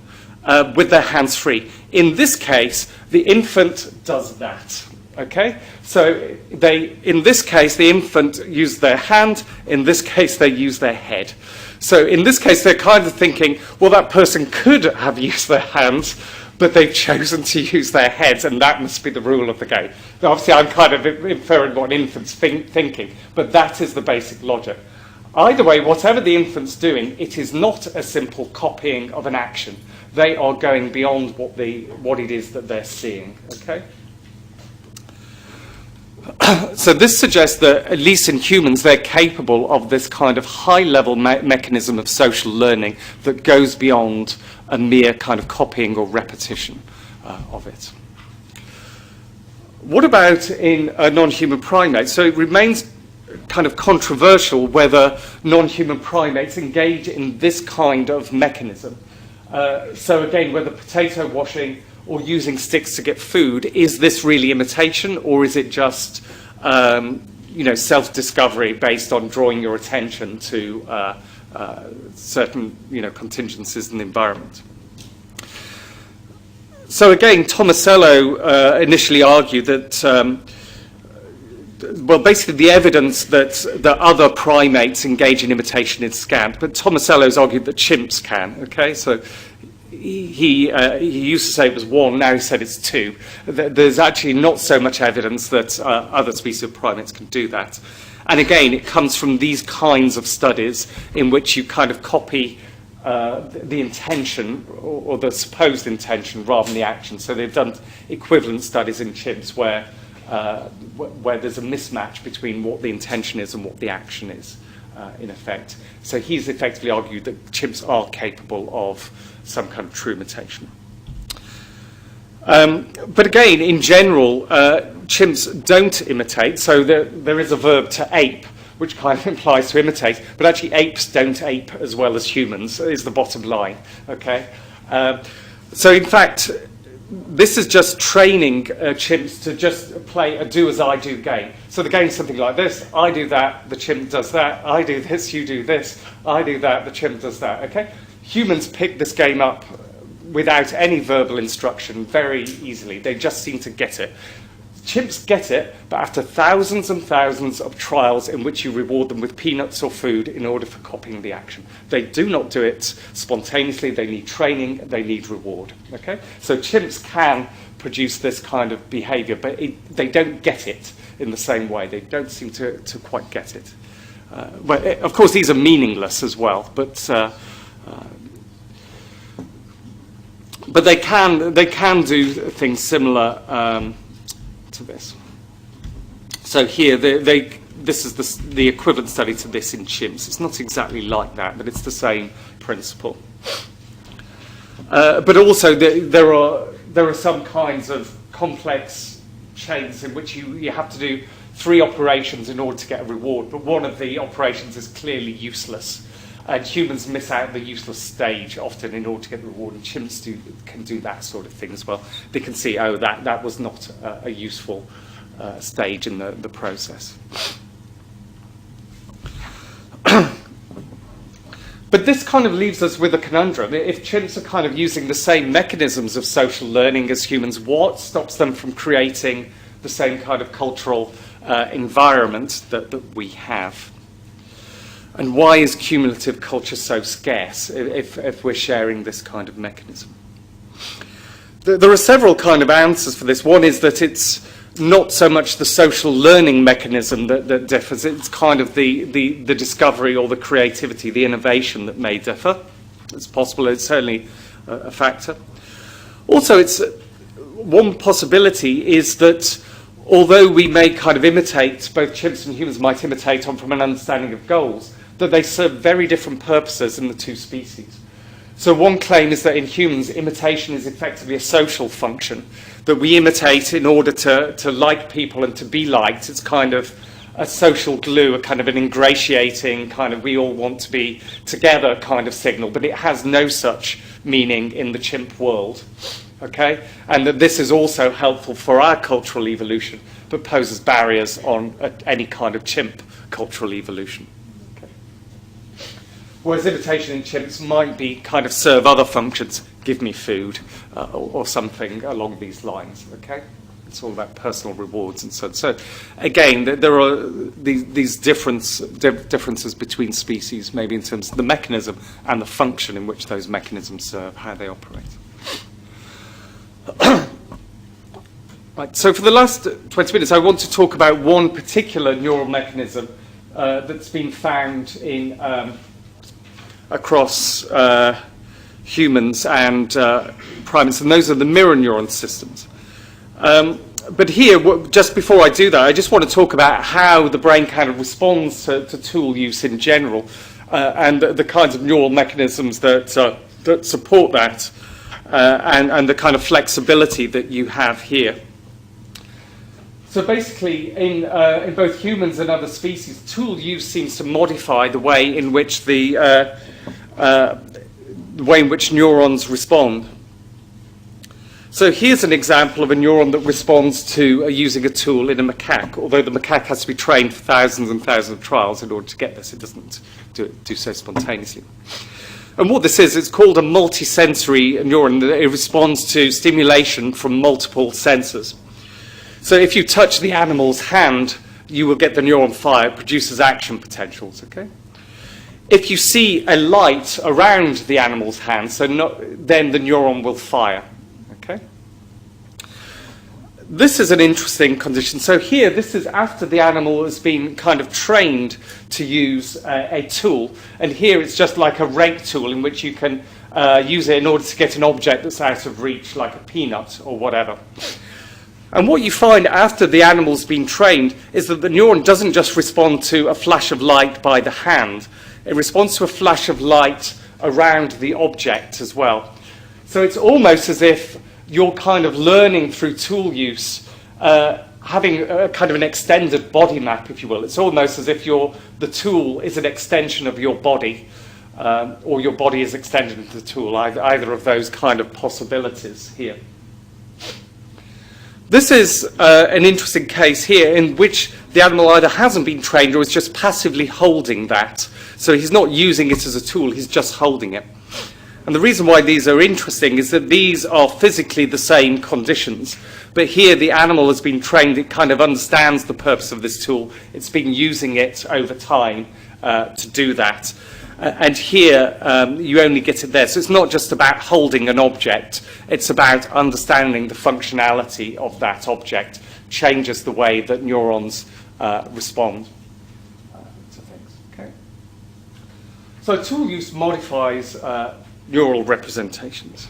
with their hands free. In this case, the infant does that, okay? So in this case, the infant used their hand. In this case, they use their head. So in this case, they're kind of thinking, well, that person could have used their hands, but they've chosen to use their heads, and that must be the rule of the game. Now, obviously, I'm kind of inferring what an infant's thinking, but that is the basic logic. Either way, whatever the infant's doing, it is not a simple copying of an action. They are going beyond what it is that they're seeing, okay? So this suggests that, at least in humans, they're capable of this kind of high-level mechanism of social learning that goes beyond a mere kind of copying or repetition of it. What about in non-human primates? So it remains kind of controversial whether non-human primates engage in this kind of mechanism. So again, whether potato washing or using sticks to get food, is this really imitation, or is it just self-discovery based on drawing your attention to certain contingencies in the environment? So again, Tomasello initially argued that basically the evidence that other primates engage in imitation is scant, but Tomasello's argued that chimps can, okay? So he used to say it was 1, now he said it's 2. There's actually not so much evidence that other species of primates can do that. And again, it comes from these kinds of studies in which you kind of copy the intention or the supposed intention rather than the action. So they've done equivalent studies in chimps where there's a mismatch between what the intention is and what the action is, in effect. So he's effectively argued that chimps are capable of some kind of true imitation. But again, in general, chimps don't imitate. So there is a verb to ape, which kind of implies to imitate. But actually, apes don't ape as well as humans, is the bottom line. Okay. So in fact, this is just training chimps to just play a do-as-I-do game. So the game's something like this. I do that, the chimp does that. I do this, you do this. I do that, the chimp does that. Okay? Humans pick this game up without any verbal instruction very easily. They just seem to get it. Chimps get it, but after thousands and thousands of trials in which you reward them with peanuts or food in order for copying the action. They do not do it spontaneously. They need training. They need reward. Okay? So chimps can produce this kind of behavior, but they don't get it in the same way. They don't seem to quite get it. Of course, these are meaningless as well, but they can do things similar to this. So here, this is the equivalent study to this in chimps. It's not exactly like that, but it's the same principle. But also, there are some kinds of complex chains in which you have to do 3 operations in order to get a reward, but one of the operations is clearly useless. And humans miss out the useless stage often in order to get the reward, and chimps can do that sort of thing as well. They can see, oh, that was not a useful stage in the process. But this kind of leaves us with a conundrum. If chimps are kind of using the same mechanisms of social learning as humans, what stops them from creating the same kind of cultural environment that we have? And why is cumulative culture so scarce if we're sharing this kind of mechanism? There are several kind of answers for this. One is that it's not so much the social learning mechanism that differs. It's kind of the discovery or the creativity, the innovation that may differ. It's possible. It's certainly a factor. Also, one possibility is that although we may kind of imitate, both chimps and humans might imitate from an understanding of goals, that they serve very different purposes in the 2 species. So one claim is that in humans, imitation is effectively a social function, that we imitate in order to like people and to be liked. It's kind of a social glue, a kind of an ingratiating kind of we all want to be together kind of signal, but it has no such meaning in the chimp world. Okay? And that this is also helpful for our cultural evolution, but poses barriers on any kind of chimp cultural evolution. Okay. Whereas imitation in chimps might be kind of serve other functions, give me food, or something along these lines. Okay? It's all about personal rewards and so on. So, again, there are these differences between species, maybe in terms of the mechanism and the function in which those mechanisms serve, how they operate. Right, so for the last 20 minutes, I want to talk about one particular neural mechanism that's been found in across humans and primates, and those are the mirror neuron systems. But here, just before I do that, I just want to talk about how the brain kind of responds to tool use in general, and the kinds of neural mechanisms that support that, and the kind of flexibility that you have here. So basically, in both humans and other species, tool use seems to modify the way in which neurons respond. So here's an example of a neuron that responds to using a tool in a macaque, although the macaque has to be trained for thousands and thousands of trials in order to get this. It doesn't do so spontaneously. And what this is, it's called a multisensory neuron. It responds to stimulation from multiple sensors. So if you touch the animal's hand, you will get the neuron fire. It produces action potentials, okay? If you see a light around the animal's hand, then the neuron will fire. Okay. This is an interesting condition. So here, this is after the animal has been kind of trained to use a tool. And here it's just like a rake tool in which you can use it in order to get an object that's out of reach, like a peanut or whatever. And what you find after the animal's been trained is that the neuron doesn't just respond to a flash of light by the hand. It responds to a flash of light around the object as well. So it's almost as if you're kind of learning through tool use, having a kind of an extended body map, if you will. It's almost as if the tool is an extension of your body, or your body is extended into the tool, either of those kind of possibilities here. This is an interesting case here in which the animal either hasn't been trained or is just passively holding that. So he's not using it as a tool, he's just holding it. And the reason why these are interesting is that these are physically the same conditions, but here the animal has been trained, it kind of understands the purpose of this tool, it's been using it over time to do that. And here you only get it there. So it's not just about holding an object, it's about understanding the functionality of that object, changes the way that neurons respond to things. Okay. So tool use modifies neural representations.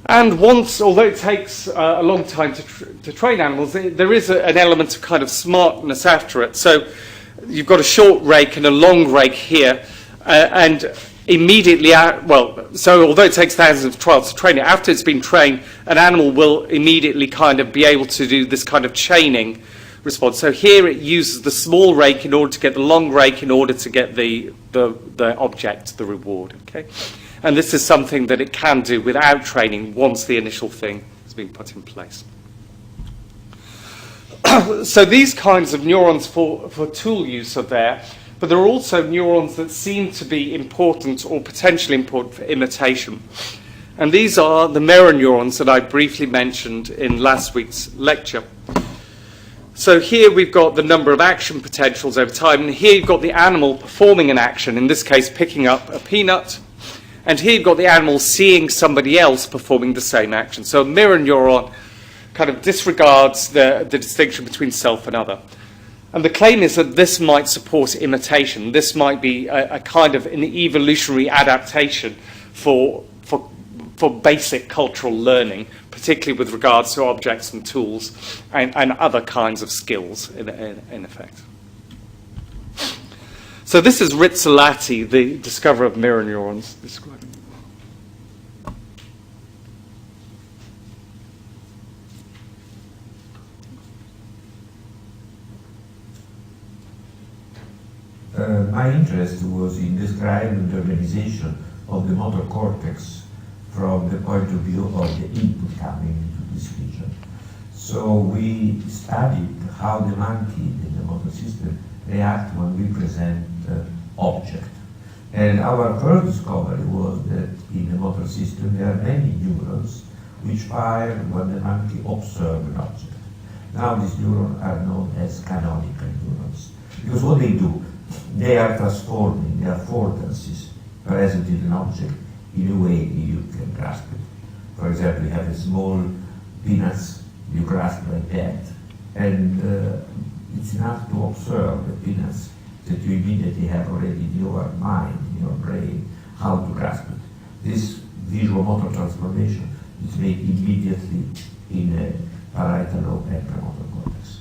And although it takes a long time to train animals, there is an element of kind of smartness after it. So you've got a short rake and a long rake here, and immediately, so although it takes thousands of trials to train it, after it's been trained, an animal will immediately kind of be able to do this kind of chaining response. So here it uses the small rake in order to get the long rake in order to get the object, the reward. Okay, and this is something that it can do without training once the initial thing has been put in place. So these kinds of neurons for tool use are there, but there are also neurons that seem to be important or potentially important for imitation. And these are the mirror neurons that I briefly mentioned in last week's lecture. So here we've got the number of action potentials over time, and here you've got the animal performing an action, in this case picking up a peanut, and here you've got the animal seeing somebody else performing the same action. So a mirror neuron kind of disregards the distinction between self and other. And the claim is that this might support imitation. This might be a kind of an evolutionary adaptation for basic cultural learning, particularly with regards to objects and tools and other kinds of skills, in effect. So this is Rizzolatti, the discoverer of mirror neurons, describing. my interest was in describing the organization of the motor cortex from the point of view of the input coming into this region. So we studied how the monkey in the motor system react when we present object. And our first discovery was that in the motor system there are many neurons which fire when the monkey observes an object. Now these neurons are known as canonical neurons, because what they do, they are transforming the affordances present in an object in a way you can grasp it. For example, you have a small peanuts, you grasp like that, and it's enough to observe the peanuts that you immediately have already in your mind, in your brain, how to grasp it. This visual motor transformation is made immediately in a parietal lobe and premotor cortex.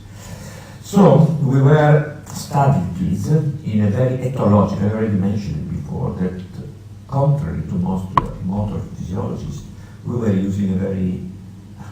So we were studying this in a very ethological, I already mentioned it before, that contrary to most motor physiologists, we were using a very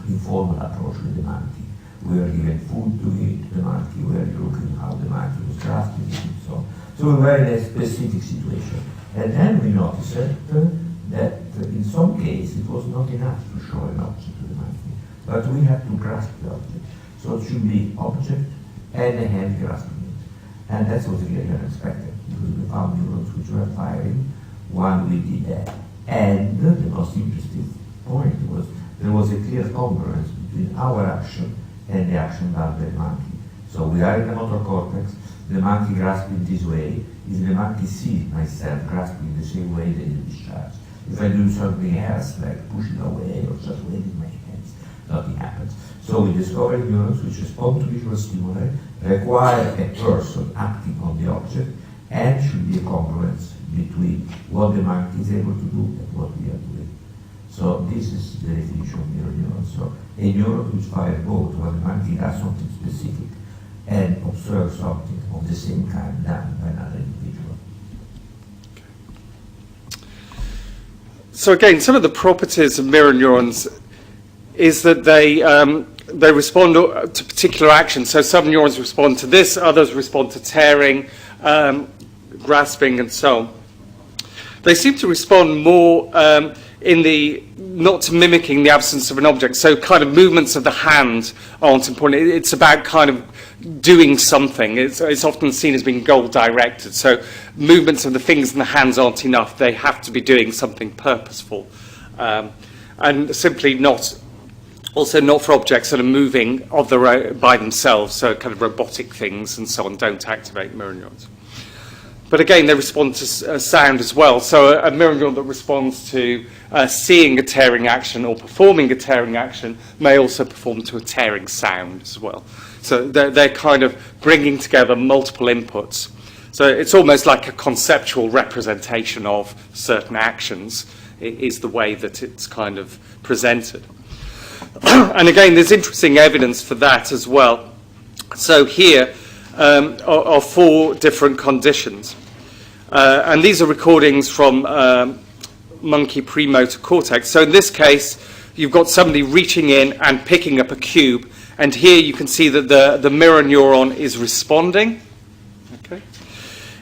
informal approach with the monkey. We were giving food to eat the monkey, we were looking how the monkey was grasping it and so on. So we were in a specific situation. And then we noticed that in some cases it was not enough to show an object to the monkey, but we had to grasp the object. So it should be object and a hand grasping it. And that was really unexpected, because we found neurons which were firing when we did that. And the most interesting point was there was a clear congruence between our action and the action done by the monkey. So we are in the motor cortex, the monkey grasping this way, is the monkey sees myself grasping the same way that it discharges. If I do something else, like pushing away or just waving my hands, nothing happens. So we discovered neurons which respond to visual stimuli, require a person acting on the object, and should be a congruence between what the monkey is able to do and what we are doing. So this is the definition of mirror neurons. So a neuron which fires both when the monkey does something specific and observes something of the same kind done by another individual. So again, some of the properties of mirror neurons is that they respond to particular actions. So some neurons respond to this, others respond to tearing, grasping, and so on. They seem to respond more not to mimicking the absence of an object. So kind of movements of the hand aren't important. It's about kind of doing something. It's often seen as being goal-directed. So movements of the fingers and the hands aren't enough. They have to be doing something purposeful. And simply not for objects that are moving of their own, by themselves. So kind of robotic things and so on don't activate mirror neurons. But again, they respond to sound as well. So a mirror neuron that responds to seeing a tearing action or performing a tearing action may also perform to a tearing sound as well. So they're kind of bringing together multiple inputs. So it's almost like a conceptual representation of certain actions is the way that it's kind of presented. And again, there's interesting evidence for that as well. So here, are four different conditions. And these are recordings from monkey premotor cortex. So in this case, you've got somebody reaching in and picking up a cube. And here you can see that the mirror neuron is responding. Okay.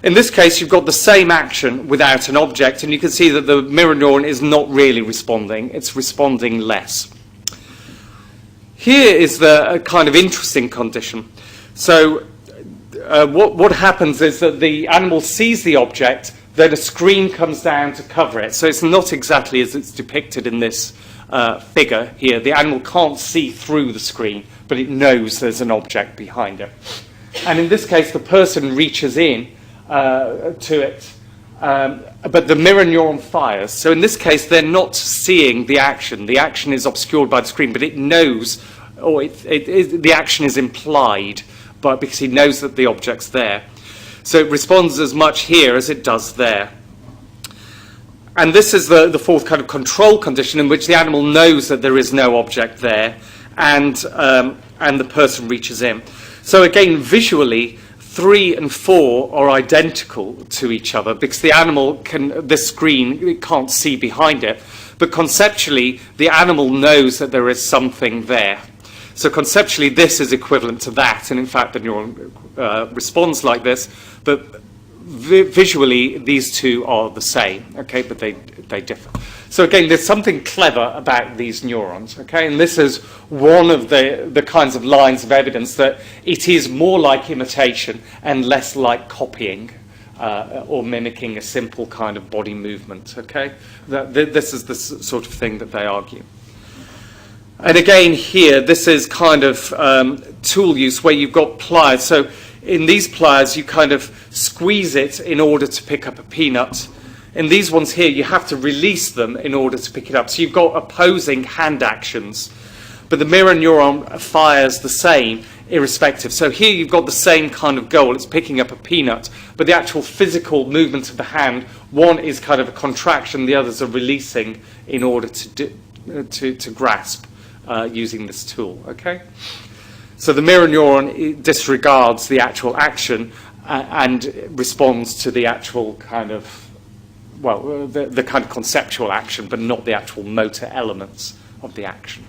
In this case, you've got the same action without an object. And you can see that the mirror neuron is not really responding. It's responding less. Here is the kind of interesting condition. So what happens is that the animal sees the object, then a screen comes down to cover it. So it's not exactly as it's depicted in this figure here. The animal can't see through the screen, but it knows there's an object behind it. And in this case, the person reaches in to it, but the mirror neuron fires. So in this case, they're not seeing the action. The action is obscured by the screen, but it knows, or the action is implied, but because he knows that the object's there. So it responds as much here as it does there. And this is the fourth kind of control condition in which the animal knows that there is no object there, and the person reaches in. So again, visually, 3 and 4 are identical to each other because the animal this screen, it can't see behind it. But conceptually, the animal knows that there is something there. So conceptually, this is equivalent to that, and in fact, the neuron responds like this. But visually, these two are the same, okay, but they differ. So again, there's something clever about these neurons, okay, and this is one of the kinds of lines of evidence that it is more like imitation and less like copying or mimicking a simple kind of body movement, okay. This is the sort of thing that they argue. And again here, this is kind of tool use where you've got pliers. So in these pliers, you kind of squeeze it in order to pick up a peanut. In these ones here, you have to release them in order to pick it up. So you've got opposing hand actions. But the mirror neuron fires the same, irrespective. So here you've got the same kind of goal. It's picking up a peanut. But the actual physical movement of the hand, one is kind of a contraction, the others are releasing in order to grasp using this tool. Okay? So the mirror neuron disregards the actual action and responds to the actual kind of, well, the kind of conceptual action, but not the actual motor elements of the action.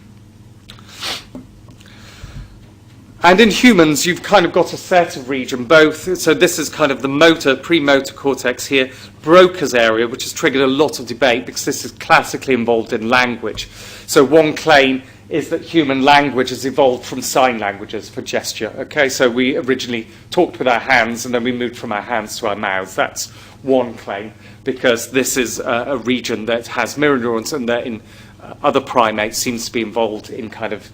And in humans, you've kind of got a set of region, both. So this is kind of the motor, premotor cortex here, Broca's area, which has triggered a lot of debate because this is classically involved in language. So one claim is that human language has evolved from sign languages for gesture. Okay, so we originally talked with our hands and then we moved from our hands to our mouths. That's one claim, because this is a region that has mirror neurons and that in other primates seems to be involved in kind of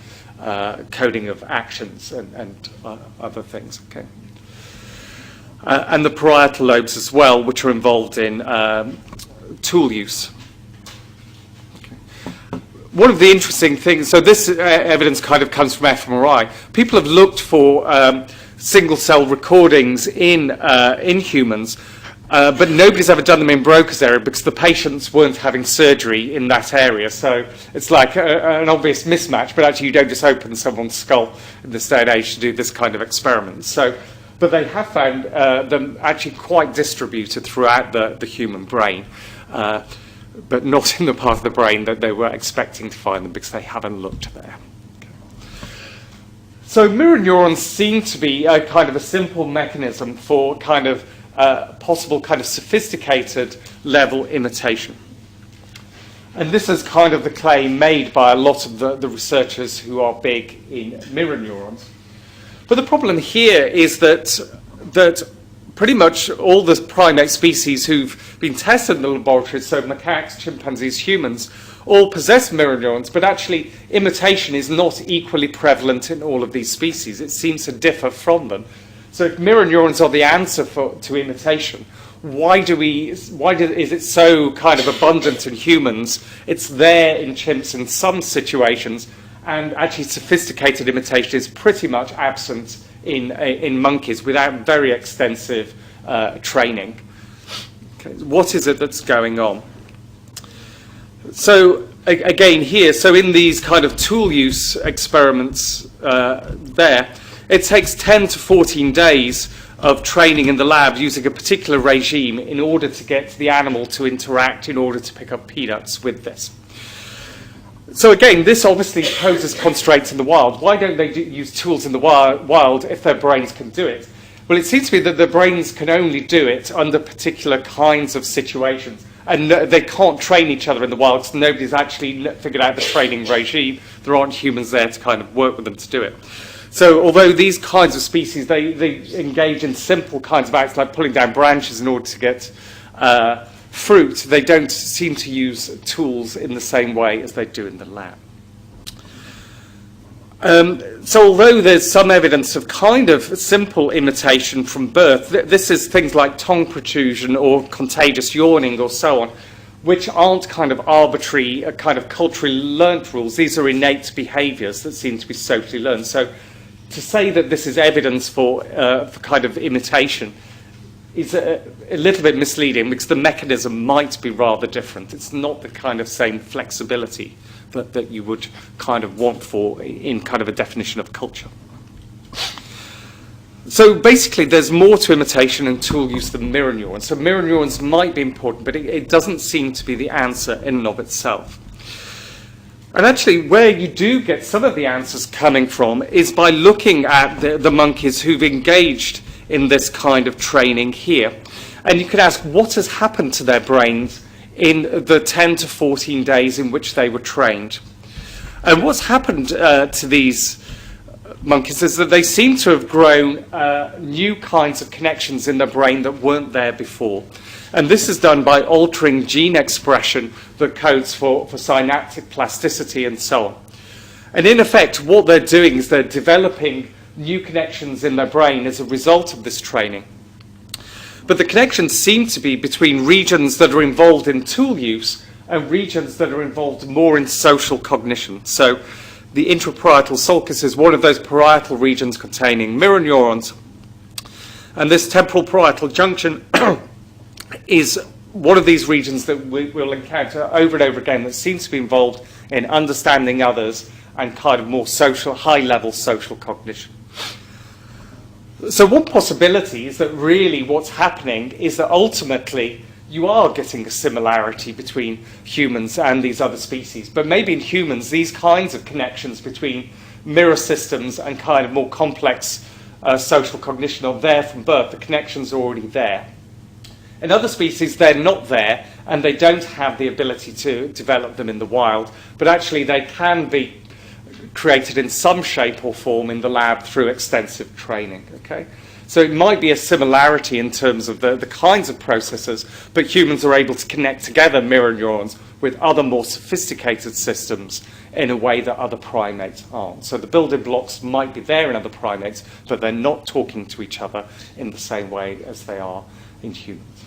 coding of actions and other things. Okay, and the parietal lobes as well, which are involved in tool use. One of the interesting things, so this evidence kind of comes from fMRI. People have looked for single-cell recordings in humans, but nobody's ever done them in Broca's area because the patients weren't having surgery in that area. So it's like an obvious mismatch, but actually you don't just open someone's skull in this day and age to do this kind of experiment. So, but they have found them actually quite distributed throughout the human brain. But not in the part of the brain that they were expecting to find them because they haven't looked there. Okay. So mirror neurons seem to be a kind of a simple mechanism for kind of possible kind of sophisticated level imitation. And this is kind of the claim made by a lot of the researchers who are big in mirror neurons. But the problem here is that pretty much all the primate species who've been tested in the laboratories, so macaques, chimpanzees, humans, all possess mirror neurons, but actually imitation is not equally prevalent in all of these species. It seems to differ from them. So if mirror neurons are the answer to imitation, why is it so kind of abundant in humans? It's there in chimps in some situations, and actually sophisticated imitation is pretty much absent in monkeys without very extensive training. Okay, what is it that's going on? So again here, so in these kind of tool use experiments it takes 10 to 14 days of training in the lab using a particular regime in order to get the animal to interact in order to pick up peanuts with this. So again, this obviously poses constraints in the wild. Why don't they use tools in the wild if their brains can do it? Well, it seems to be that their brains can only do it under particular kinds of situations. And they can't train each other in the wild because nobody's actually figured out the training regime. There aren't humans there to kind of work with them to do it. So although these kinds of species, they engage in simple kinds of acts like pulling down branches in order to get fruit, they don't seem to use tools in the same way as they do in the lab. So although there's some evidence of kind of simple imitation from birth, this is things like tongue protrusion or contagious yawning or so on, which aren't kind of arbitrary, kind of culturally learnt rules. These are innate behaviours that seem to be socially learned. So to say that this is evidence for kind of imitation is a little bit misleading because the mechanism might be rather different. It's not the kind of same flexibility that you would kind of want for in kind of a definition of culture. So basically there's more to imitation and tool use than mirror neurons. So mirror neurons might be important, but it doesn't seem to be the answer in and of itself. And actually where you do get some of the answers coming from is by looking at the monkeys who've engaged in this kind of training here. And you could ask, what has happened to their brains in the 10 to 14 days in which they were trained? And what's happened to these monkeys is that they seem to have grown new kinds of connections in their brain that weren't there before. And this is done by altering gene expression that codes for synaptic plasticity and so on. And in effect, what they're doing is they're developing new connections in their brain as a result of this training. But the connections seem to be between regions that are involved in tool use and regions that are involved more in social cognition. So the intraparietal sulcus is one of those parietal regions containing mirror neurons. And this temporal parietal junction is one of these regions that we will encounter over and over again that seems to be involved in understanding others and kind of more social, high-level social cognition. So one possibility is that really what's happening is that ultimately you are getting a similarity between humans and these other species. But maybe in humans, these kinds of connections between mirror systems and kind of more complex social cognition are there from birth. The connections are already there. In other species, they're not there, and they don't have the ability to develop them in the wild, but actually they can be created in some shape or form in the lab through extensive training. Okay? So it might be a similarity in terms of the kinds of processes, but humans are able to connect together mirror neurons with other more sophisticated systems in a way that other primates aren't. So the building blocks might be there in other primates, but they're not talking to each other in the same way as they are in humans.